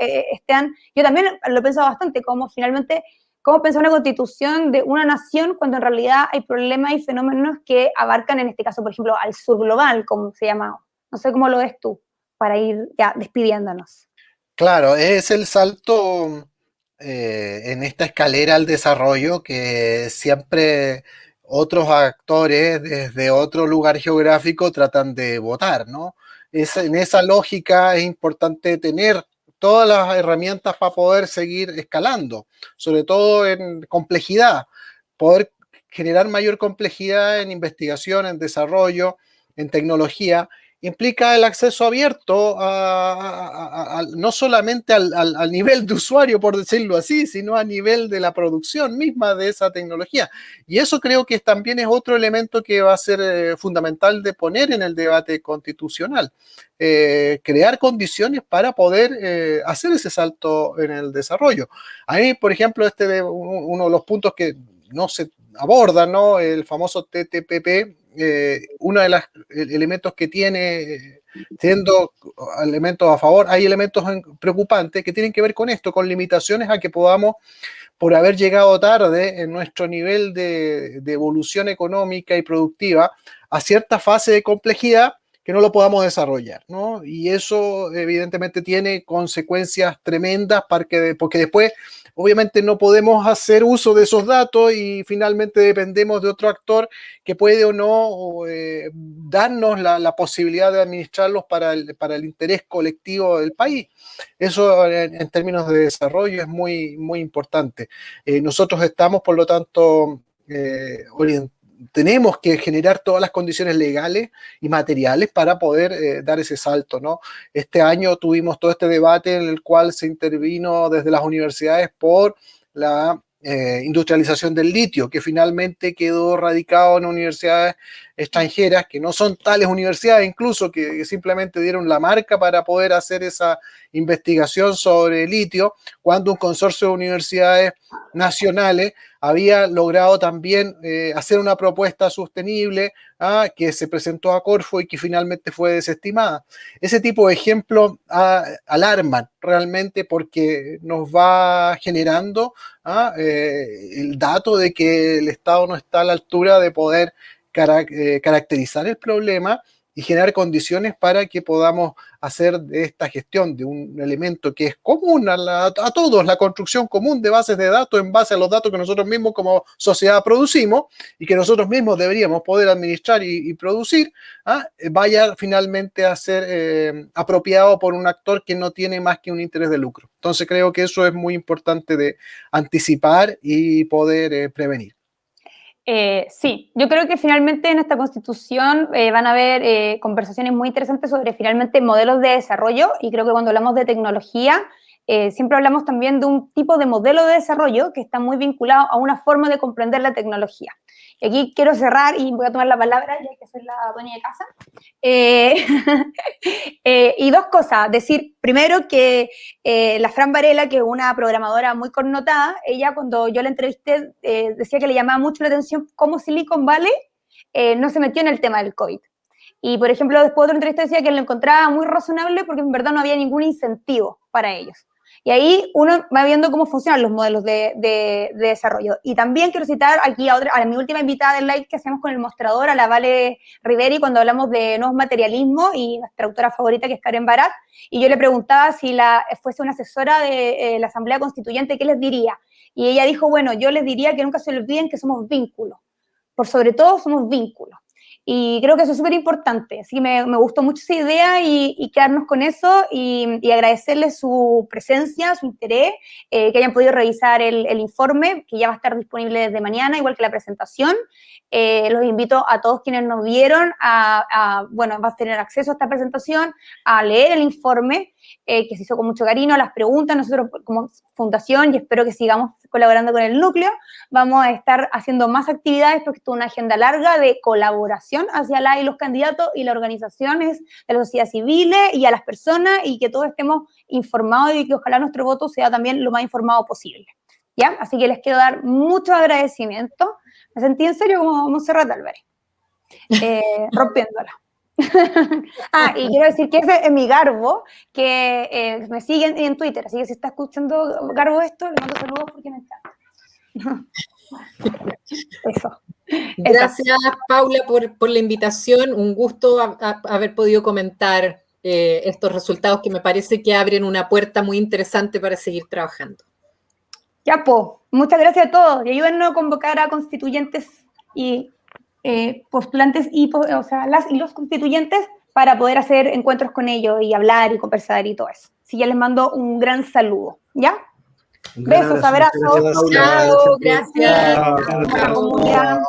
yo también lo he pensado bastante, como finalmente cómo pensar una constitución de una nación cuando en realidad hay problemas y fenómenos que abarcan, en este caso, por ejemplo, al sur global, como se llama. No sé cómo lo ves tú, para ir ya despidiéndonos. Claro, es el salto en esta escalera al desarrollo que siempre otros actores desde otro lugar geográfico tratan de votar, ¿no? En esa lógica es importante tener todas las herramientas para poder seguir escalando, sobre todo en complejidad, poder generar mayor complejidad en investigación, en desarrollo, en tecnología, implica el acceso abierto no solamente al nivel de usuario, por decirlo así, sino a nivel de la producción misma de esa tecnología. Y eso creo que también es otro elemento que va a ser fundamental de poner en el debate constitucional. Crear condiciones para poder hacer ese salto en el desarrollo. A mí, por ejemplo, uno de los puntos que no se abordan, ¿no? El famoso TTPP, uno de los elementos que tiene, siendo elementos a favor, hay elementos preocupantes que tienen que ver con esto, con limitaciones a que podamos, por haber llegado tarde en nuestro nivel de evolución económica y productiva, a cierta fase de complejidad que no lo podamos desarrollar, ¿no? Y eso evidentemente tiene consecuencias tremendas porque después obviamente no podemos hacer uso de esos datos y finalmente dependemos de otro actor que puede o no darnos la posibilidad de administrarlos para el interés colectivo del país. Eso en términos de desarrollo es muy, muy importante. Nosotros estamos, por lo tanto, tenemos que generar todas las condiciones legales y materiales para poder dar ese salto, ¿no? Este año tuvimos todo este debate en el cual se intervino desde las universidades por la industrialización del litio, que finalmente quedó radicado en universidades extranjeras, que no son tales universidades incluso, que simplemente dieron la marca para poder hacer esa investigación sobre litio, cuando un consorcio de universidades nacionales había logrado también hacer una propuesta sostenible que se presentó a Corfo y que finalmente fue desestimada. Ese tipo de ejemplos alarman realmente porque nos va generando el dato de que el Estado no está a la altura de poder caracterizar el problema y generar condiciones para que podamos hacer de esta gestión de un elemento que es común a todos, la construcción común de bases de datos en base a los datos que nosotros mismos como sociedad producimos y que nosotros mismos deberíamos poder administrar y producir, vaya finalmente a ser apropiado por un actor que no tiene más que un interés de lucro. Entonces creo que eso es muy importante de anticipar y poder prevenir. Sí, yo creo que finalmente en esta constitución van a haber conversaciones muy interesantes sobre finalmente modelos de desarrollo, y creo que cuando hablamos de tecnología siempre hablamos también de un tipo de modelo de desarrollo que está muy vinculado a una forma de comprender la tecnología. Y aquí quiero cerrar y voy a tomar la palabra, ya que soy la dueña de casa. Y dos cosas. Decir, primero, que la Fran Varela, que es una programadora muy connotada, ella cuando yo la entrevisté decía que le llamaba mucho la atención cómo Silicon Valley no se metió en el tema del COVID. Y, por ejemplo, después de otra entrevista decía que lo encontraba muy razonable porque en verdad no había ningún incentivo para ellos. Y ahí uno va viendo cómo funcionan los modelos de desarrollo. Y también quiero citar aquí a mi última invitada del live que hacemos con el mostrador, a la Vale Riveri, cuando hablamos de nuevos materialismos, y nuestra autora favorita, que es Karen Barat, y yo le preguntaba si fuese una asesora de la Asamblea Constituyente, ¿qué les diría? Y ella dijo, bueno, yo les diría que nunca se olviden que somos vínculos. Por sobre todo somos vínculos. Y creo que eso es súper importante, así que me gustó mucho esa idea y quedarnos con eso y agradecerles su presencia, su interés, que hayan podido revisar el informe, que ya va a estar disponible desde mañana, igual que la presentación. Los invito a todos quienes nos vieron bueno, vas a tener acceso a esta presentación, a leer el informe, que se hizo con mucho cariño, a las preguntas. Nosotros como fundación, y espero que sigamos colaborando con el núcleo, vamos a estar haciendo más actividades porque esto es una agenda larga de colaboración hacia la y los candidatos y las organizaciones de la sociedad civil y a las personas, y que todos estemos informados y que ojalá nuestro voto sea también lo más informado posible. ¿Ya? Así que les quiero dar mucho agradecimiento. Me sentí en serio como Montserrat Álvarez, rompiéndola. Y quiero decir que ese es mi Garbo, que me sigue en Twitter, así que si está escuchando Garbo esto, le mando saludos porque me encanta. Eso. Gracias, Paula, por la invitación. Un gusto haber podido comentar estos resultados que me parece que abren una puerta muy interesante para seguir trabajando. Ya, po. Muchas gracias a todos y ayúdennos a convocar a constituyentes y postulantes, o sea, las y los constituyentes, para poder hacer encuentros con ellos y hablar y conversar y todo eso. Así que ya les mando un gran saludo, ¿ya? Besos, abrazos. Chao, gracias. Chao.